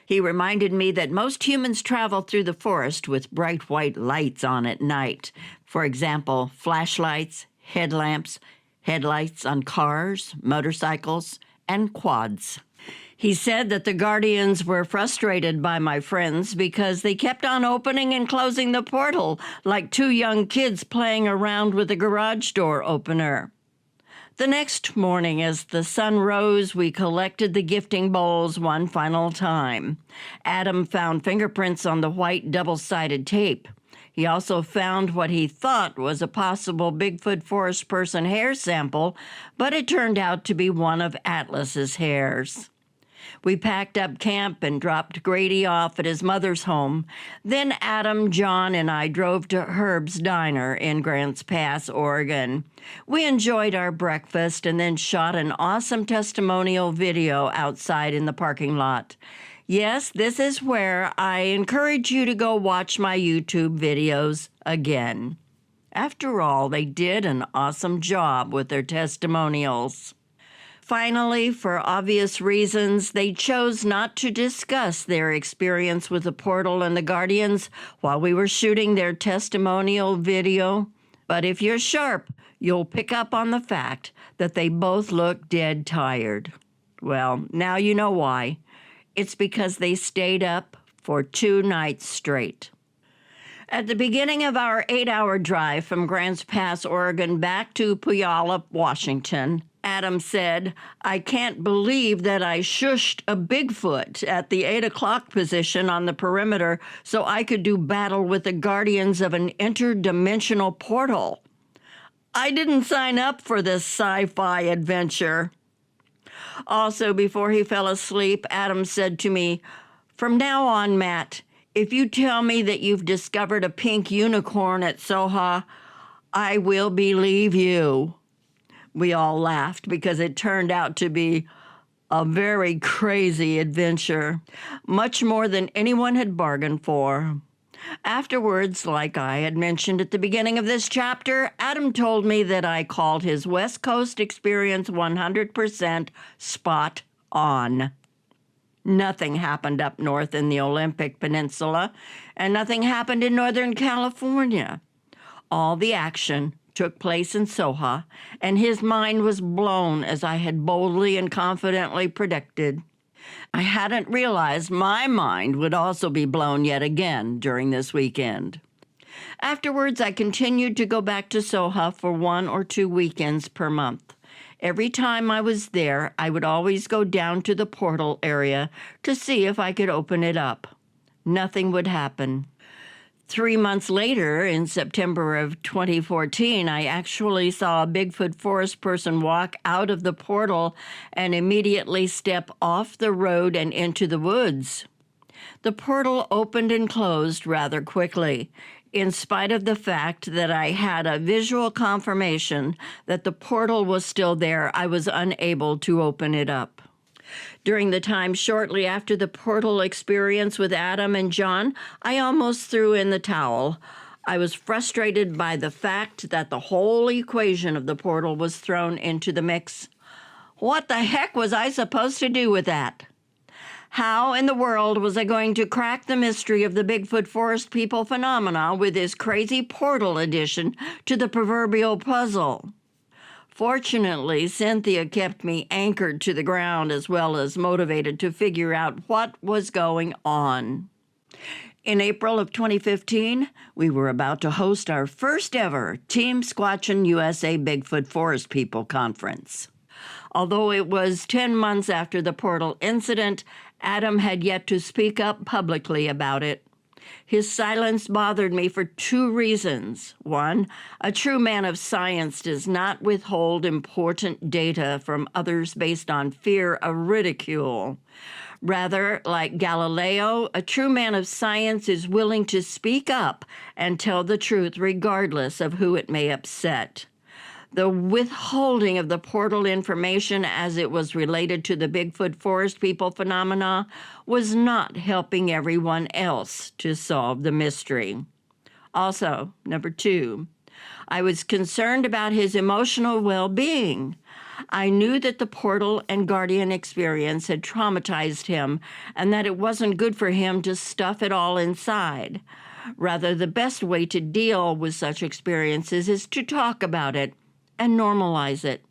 He reminded me that most humans travel through the forest with bright white lights on at night. For example, flashlights, headlamps, headlights on cars, motorcycles, and quads. He said that the guardians were frustrated by my friends because they kept on opening and closing the portal like two young kids playing around with a garage door opener. The next morning, as the sun rose, we collected the gifting bowls one final time. Adam found fingerprints on the white double-sided tape. He also found what he thought was a possible Bigfoot forest person hair sample, but it turned out to be one of Atlas's hairs. We packed up camp and dropped Grady off at his mother's home. Then Adam, John, and I drove to Herb's Diner in Grants Pass, Oregon. We enjoyed our breakfast and then shot an awesome testimonial video outside in the parking lot. Yes, this is where I encourage you to go watch my YouTube videos again. After all, they did an awesome job with their testimonials. Finally, for obvious reasons, they chose not to discuss their experience with the portal and the guardians while we were shooting their testimonial video. But if you're sharp, you'll pick up on the fact that they both look dead tired. Well, now you know why. It's because they stayed up for 2 nights straight. At the beginning of our 8-hour drive from Grants Pass, Oregon, back to Puyallup, Washington, Adam said, "I can't believe that I shushed a Bigfoot at the 8 o'clock position on the perimeter so I could do battle with the guardians of an interdimensional portal. I didn't sign up for this sci-fi adventure." Also, before he fell asleep, Adam said to me, "From now on, Matt, if you tell me that you've discovered a pink unicorn at Soha, I will believe you." We all laughed because it turned out to be a very crazy adventure, much more than anyone had bargained for. Afterwards, like I had mentioned at the beginning of this chapter, Adam told me that I called his West Coast experience 100% spot on. Nothing happened up north in the Olympic Peninsula, and nothing happened in Northern California. All the action took place in Soha, and his mind was blown as I had boldly and confidently predicted. I hadn't realized my mind would also be blown yet again during this weekend. Afterwards, I continued to go back to Soha for 1 or 2 weekends per month. Every time I was there, I would always go down to the portal area to see if I could open it up. Nothing would happen. 3 months later, in September of 2014, I actually saw a Bigfoot forest person walk out of the portal and immediately step off the road and into the woods. The portal opened and closed rather quickly. In spite of the fact that I had a visual confirmation that the portal was still there, I was unable to open it up. During the time shortly after the portal experience with Adam and John, I almost threw in the towel. I was frustrated by the fact that the whole equation of the portal was thrown into the mix. What the heck was I supposed to do with that? How in the world was I going to crack the mystery of the Bigfoot forest people phenomena with this crazy portal addition to the proverbial puzzle? Fortunately, Cynthia kept me anchored to the ground as well as motivated to figure out what was going on. In April of 2015, we were about to host our first ever Team Ch18 USA Bigfoot Forest People Conference. Although it was 10 months after the portal incident, Adam had yet to speak up publicly about it. His silence bothered me for two reasons. One, a true man of science does not withhold important data from others based on fear of ridicule. Rather, like Galileo, a true man of science is willing to speak up and tell the truth regardless of who it may upset. The withholding of the portal information as it was related to the Bigfoot forest people phenomena was not helping everyone else to solve the mystery. Also, number two, I was concerned about his emotional well-being. I knew that the portal and guardian experience had traumatized him and that it wasn't good for him to stuff it all inside. Rather, the best way to deal with such experiences is to talk about it and normalize it.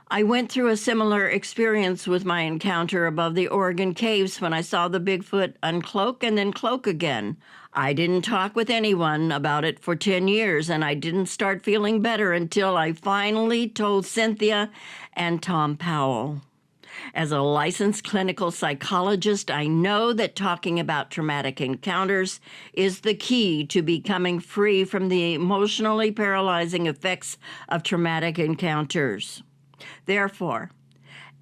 I went through a similar experience with my encounter above the Oregon caves when I saw the Bigfoot uncloak and then cloak again. I didn't talk with anyone about it for 10 years, and I didn't start feeling better until I finally told Cynthia and Tom Powell. As a licensed clinical psychologist, I know that talking about traumatic encounters is the key to becoming free from the emotionally paralyzing effects of traumatic encounters. Therefore,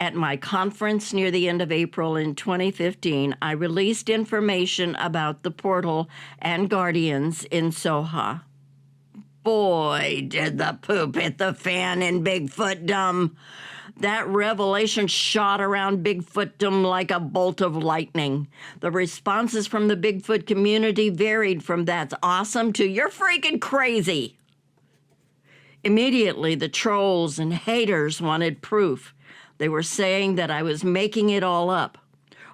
at my conference near the end of April in 2015, I released information about the portal and guardians in Soha. Boy, did the poop hit the fan in Bigfootdom. That revelation shot around Bigfootdom like a bolt of lightning. The responses from the Bigfoot community varied from "that's awesome" to "you're freaking crazy." Immediately, the trolls and haters wanted proof. They were saying that I was making it all up.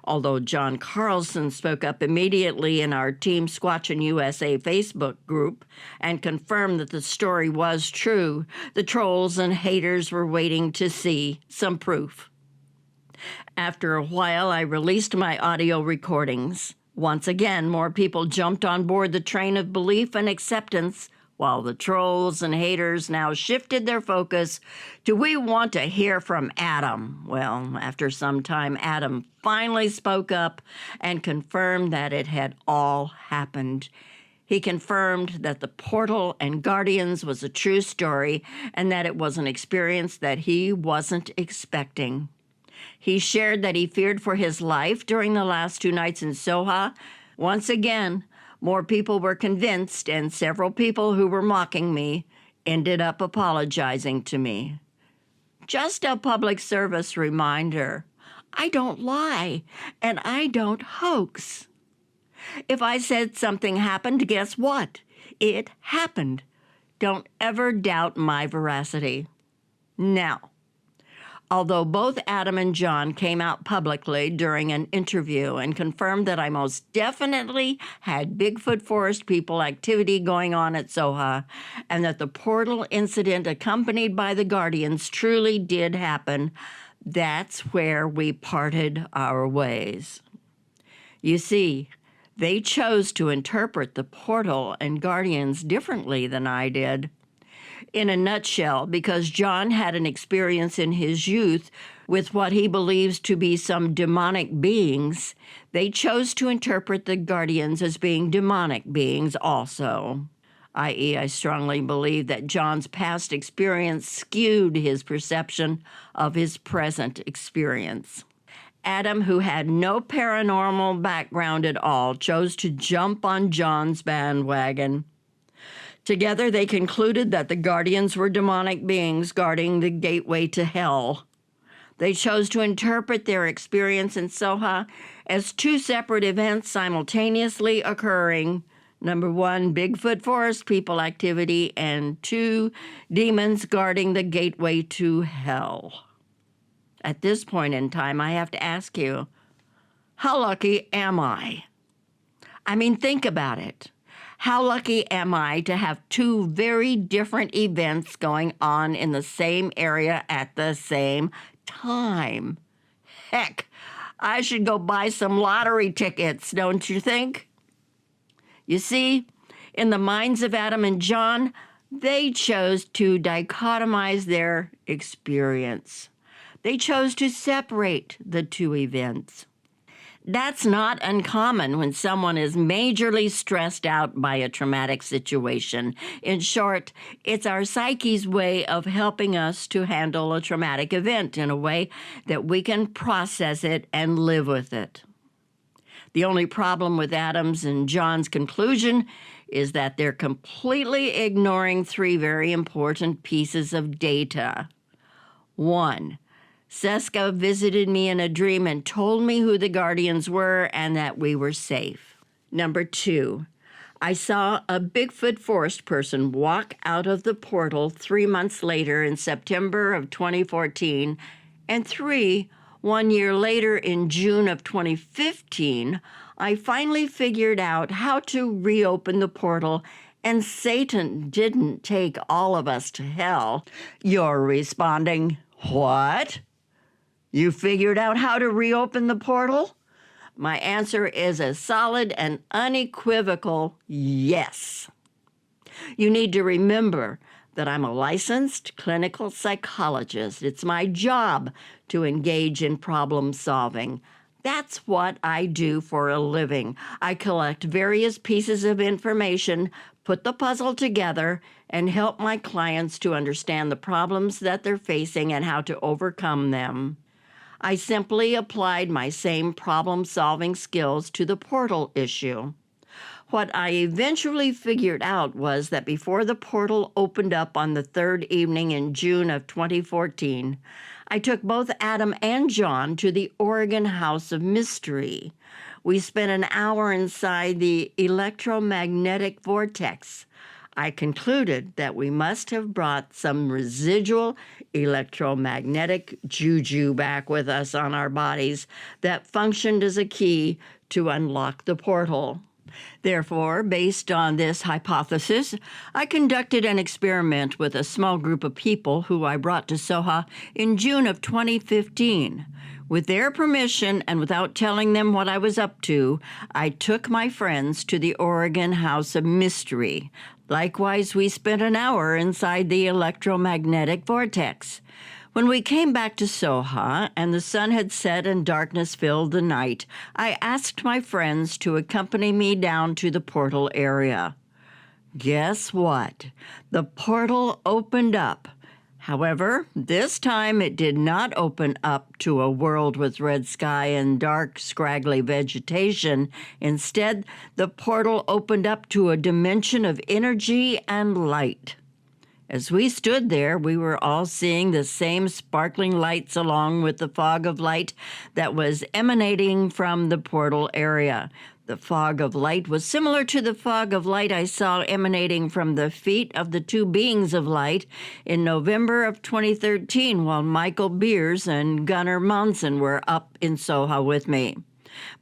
Although John Carlson spoke up immediately in our Team Ch18 USA Facebook group and confirmed that the story was true, the trolls and haters were waiting to see some proof. After a while, I released my audio recordings. Once again, more people jumped on board the train of belief and acceptance, while the trolls and haters now shifted their focus to "we want to hear from Adam." Well, after some time, Adam finally spoke up and confirmed that it had all happened. He confirmed that the portal and guardians was a true story and that it was an experience that he wasn't expecting. He shared that he feared for his life during the last 2 nights in Soha. Once again, more people were convinced, and several people who were mocking me ended up apologizing to me. Just a public service reminder: I don't lie, and I don't hoax. If I said something happened, guess what? It happened. Don't ever doubt my veracity. Now, although both Adam and John came out publicly during an interview and confirmed that I most definitely had Bigfoot forest people activity going on at Soha, and that the portal incident accompanied by the guardians truly did happen, that's where we parted our ways. You see, they chose to interpret the portal and guardians differently than I did. In a nutshell, because John had an experience in his youth with what he believes to be some demonic beings, they chose to interpret the guardians as being demonic beings also. I.e., I strongly believe that John's past experience skewed his perception of his present experience. Adam, who had no paranormal background at all, chose to jump on John's bandwagon. Together, they concluded that the guardians were demonic beings guarding the gateway to hell. They chose to interpret their experience in Soha as 2 separate events simultaneously occurring. Number 1, Bigfoot forest people activity, and 2, demons guarding the gateway to hell. At this point in time, I have to ask you, How lucky am I? I mean, think about it. How lucky am I to have two very different events going on in the same area at the same time? Heck, I should go buy some lottery tickets, don't you think? You see, in the minds of Adam and John, they chose to dichotomize their experience. They chose to separate the two events. That's not uncommon when someone is majorly stressed out by a traumatic situation. In short, it's our psyche's way of helping us to handle a traumatic event in a way that we can process it and live with it. The only problem with Adam's and John's conclusion is that they're completely ignoring three very important pieces of data. 1. Seska visited me in a dream and told me who the guardians were and that we were safe. 2, I saw a Bigfoot forest person walk out of the portal 3 months later in September of 2014. And 3, 1 year later in June of 2015, I finally figured out how to reopen the portal, and Satan didn't take all of us to hell. You're responding, what? You figured out how to reopen the portal? My answer is a solid and unequivocal yes. You need to remember that I'm a licensed clinical psychologist. It's my job to engage in problem solving. That's what I do for a living. I collect various pieces of information, put the puzzle together, and help my clients to understand the problems that they're facing and how to overcome them. I simply applied my same problem-solving skills to the portal issue. What I eventually figured out was that before the portal opened up on the third evening in June of 2014, I took both Adam and John to the Oregon House of Mystery. We spent an hour inside the electromagnetic vortex. I concluded that we must have brought some residual electromagnetic juju back with us on our bodies that functioned as a key to unlock the portal. Therefore, based on this hypothesis, I conducted an experiment with a small group of people who I brought to Soha in June of 2015. With their permission and without telling them what I was up to, I took my friends to the Oregon House of Mystery. Likewise, we spent an hour inside the electromagnetic vortex. When we came back to Soha and the sun had set and darkness filled the night, I asked my friends to accompany me down to the portal area. Guess what? The portal opened up. However, this time it did not open up to a world with red sky and dark, scraggly vegetation. Instead, the portal opened up to a dimension of energy and light. As we stood there, we were all seeing the same sparkling lights along with the fog of light that was emanating from the portal area. The fog of light was similar to the fog of light I saw emanating from the feet of the two beings of light in November of 2013 while Michael Beers and Gunnar Monson were up in Soha with me.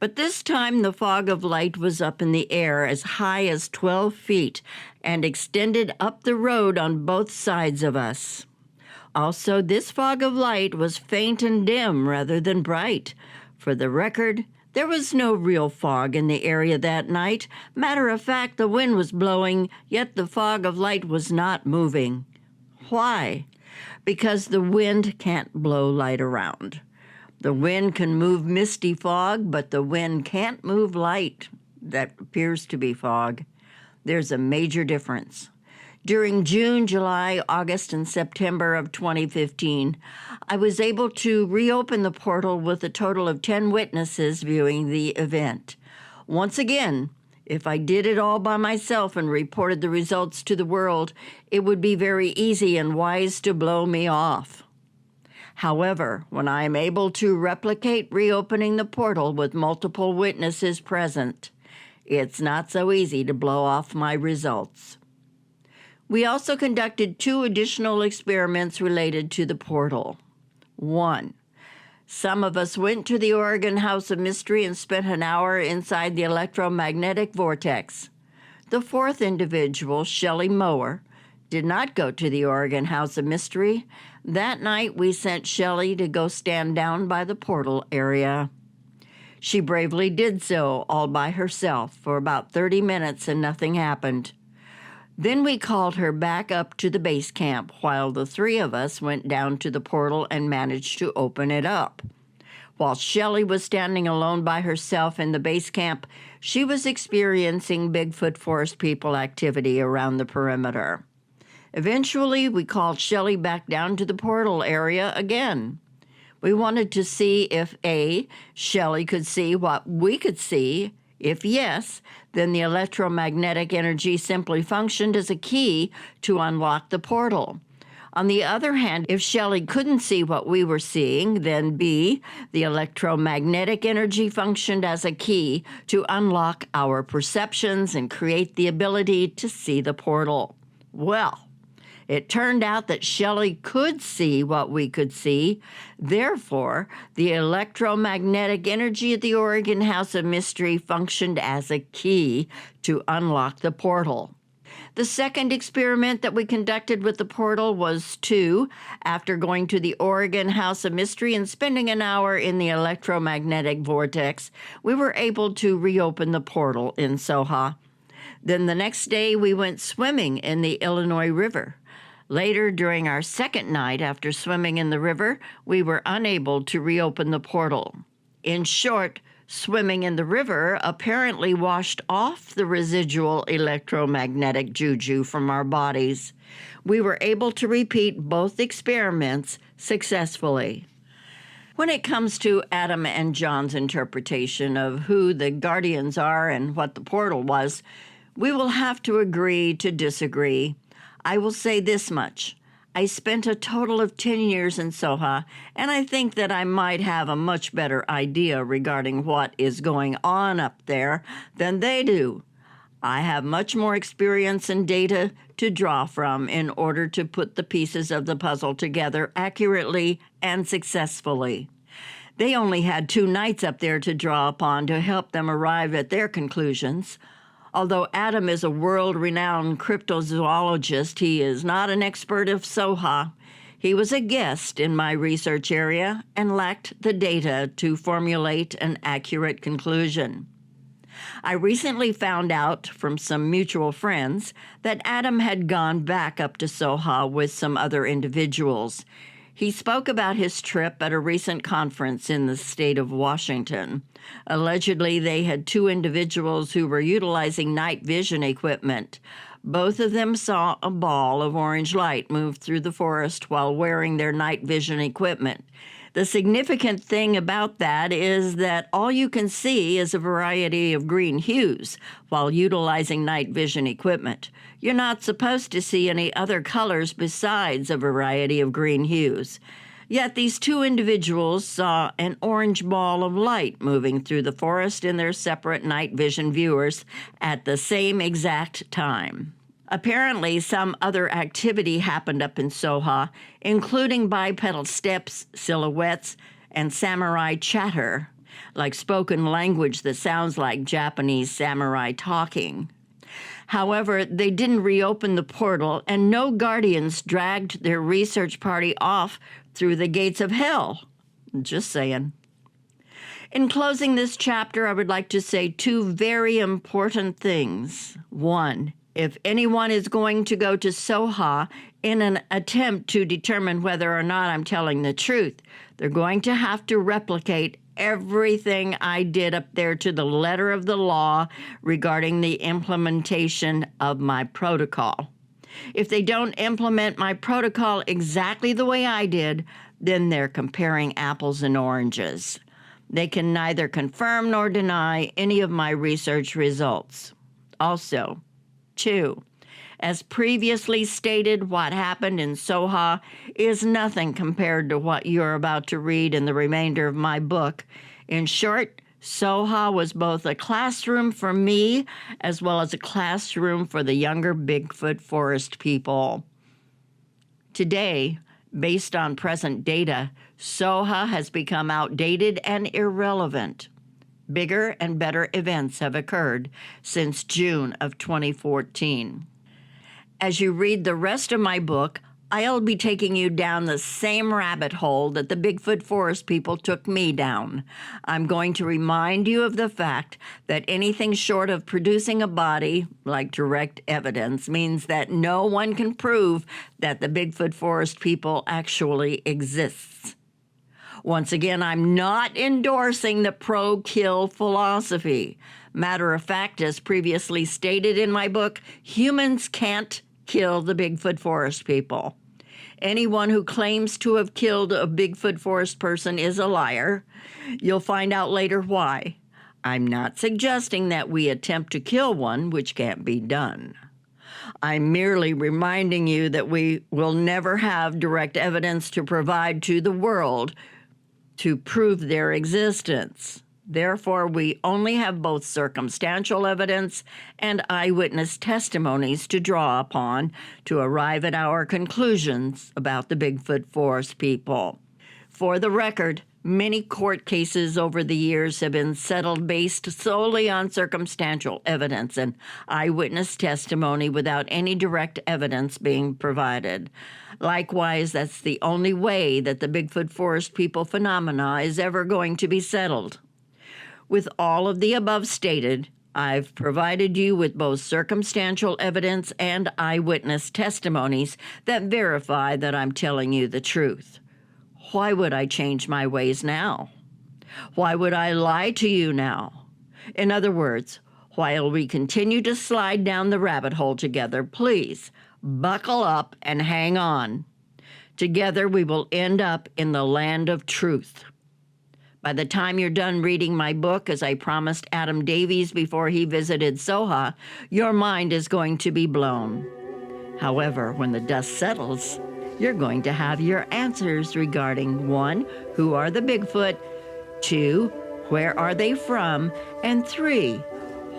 But this time the fog of light was up in the air as high as 12 feet and extended up the road on both sides of us. Also, this fog of light was faint and dim rather than bright. For the record, there was no real fog in the area that night. Matter of fact, the wind was blowing, yet the fog of light was not moving. Why? Because the wind can't blow light around. The wind can move misty fog, but the wind can't move light that appears to be fog. There's a major difference. During June, July, August, and September of 2015, I was able to reopen the portal with a total of 10 witnesses viewing the event. Once again, if I did it all by myself and reported the results to the world, it would be very easy and wise to blow me off. However, when I am able to replicate reopening the portal with multiple witnesses present, it's not so easy to blow off my results. We also conducted 2 additional experiments related to the portal. 1. Some of us went to the Oregon House of Mystery and spent an hour inside the electromagnetic vortex. The fourth individual, Shelley Mower, did not go to the Oregon House of Mystery. That night, we sent Shelley to go stand down by the portal area. She bravely did so all by herself for about 30 minutes and nothing happened. Then we called her back up to the base camp while the three of us went down to the portal and managed to open it up. While Shelley was standing alone by herself in the base camp, she was experiencing Bigfoot forest people activity around the perimeter. Eventually, we called Shelley back down to the portal area again. We wanted to see if A, Shelley could see what we could see. If yes, then the electromagnetic energy simply functioned as a key to unlock the portal. On the other hand, if Shelley couldn't see what we were seeing, then B, the electromagnetic energy functioned as a key to unlock our perceptions and create the ability to see the portal. Well, it turned out that Shelley could see what we could see. Therefore, the electromagnetic energy at the Oregon House of Mystery functioned as a key to unlock the portal. The second experiment that we conducted with the portal was after going to the Oregon House of Mystery and spending an hour in the electromagnetic vortex, we were able to reopen the portal in Soha. Then the next day, we went swimming in the Illinois River. Later, during our second night after swimming in the river, we were unable to reopen the portal. In short, swimming in the river apparently washed off the residual electromagnetic juju from our bodies. We were able to repeat both experiments successfully. When it comes to Adam and John's interpretation of who the guardians are and what the portal was, we will have to agree to disagree. I will say this much. I spent a total of 10 years in Soha, and I think that I might have a much better idea regarding what is going on up there than they do. I have much more experience and data to draw from in order to put the pieces of the puzzle together accurately and successfully. They only had 2 nights up there to draw upon to help them arrive at their conclusions. Although Adam is a world-renowned cryptozoologist, he is not an expert of Soha. He was a guest in my research area and lacked the data to formulate an accurate conclusion. I recently found out from some mutual friends that Adam had gone back up to Soha with some other individuals. He spoke about his trip at a recent conference in the state of Washington. Allegedly, they had 2 individuals who were utilizing night vision equipment. Both of them saw a ball of orange light move through the forest while wearing their night vision equipment. The significant thing about that is that all you can see is a variety of green hues while utilizing night vision equipment. You're not supposed to see any other colors besides a variety of green hues. Yet these 2 individuals saw an orange ball of light moving through the forest in their separate night vision viewers at the same exact time. Apparently, some other activity happened up in Soha, including bipedal steps, silhouettes, and samurai chatter, like spoken language that sounds like Japanese samurai talking. However, they didn't reopen the portal, and no guardians dragged their research party off through the gates of hell. Just saying. In closing this chapter, I would like to say 2 very important things. 1, if anyone is going to go to Soha in an attempt to determine whether or not I'm telling the truth, they're going to have to replicate everything I did up there to the letter of the law regarding the implementation of my protocol. If they don't implement my protocol exactly the way I did, then they're comparing apples and oranges. They can neither confirm nor deny any of my research results. Also, 2, as previously stated, what happened in Soha is nothing compared to what you're about to read in the remainder of my book. In short, Soha was both a classroom for me as well as a classroom for the younger Bigfoot forest people. Today, Based on present data, SOHA has become outdated and irrelevant. Bigger and better events have occurred since June of 2014. As you read the rest of my book, I'll be taking you down the same rabbit hole that the Bigfoot forest people took me down. I'm going to remind you of the fact that anything short of producing a body, like direct evidence, means that no one can prove that the Bigfoot forest people actually exists. Once again, I'm not endorsing the pro-kill philosophy. Matter of fact, as previously stated in my book, humans can't kill the Bigfoot forest people. Anyone who claims to have killed a Bigfoot forest person is a liar. You'll find out later why. I'm not suggesting that we attempt to kill one, which can't be done. I'm merely reminding you that we will never have direct evidence to provide to the world to prove their existence. Therefore, we only have both circumstantial evidence and eyewitness testimonies to draw upon to arrive at our conclusions about the Bigfoot forest people. For the record, many court cases over the years have been settled based solely on circumstantial evidence and eyewitness testimony without any direct evidence being provided. Likewise, that's the only way that the Bigfoot forest people phenomena is ever going to be settled. With all of the above stated, I've provided you with both circumstantial evidence and eyewitness testimonies that verify that I'm telling you the truth. Why would I change my ways now? Why would I lie to you now? In other words, while we continue to slide down the rabbit hole together, please buckle up and hang on. Together we will end up in the land of truth. By the time you're done reading my book, as I promised Adam Davies before he visited SOHA, your mind is going to be blown. However, when the dust settles, you're going to have your answers regarding 1, who are the Bigfoot, 2, where are they from, and 3,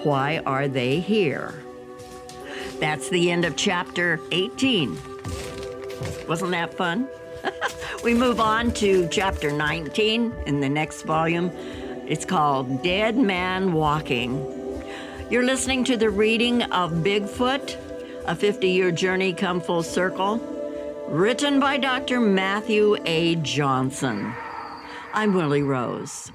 why are they here? That's the end of chapter 18. Wasn't that fun? We move on to chapter 19 in the next volume. It's called Dead Man Walking. You're listening to the reading of Bigfoot, a 50-year journey come full circle, written by Dr. Matthew A. Johnson. I'm Willie Rose.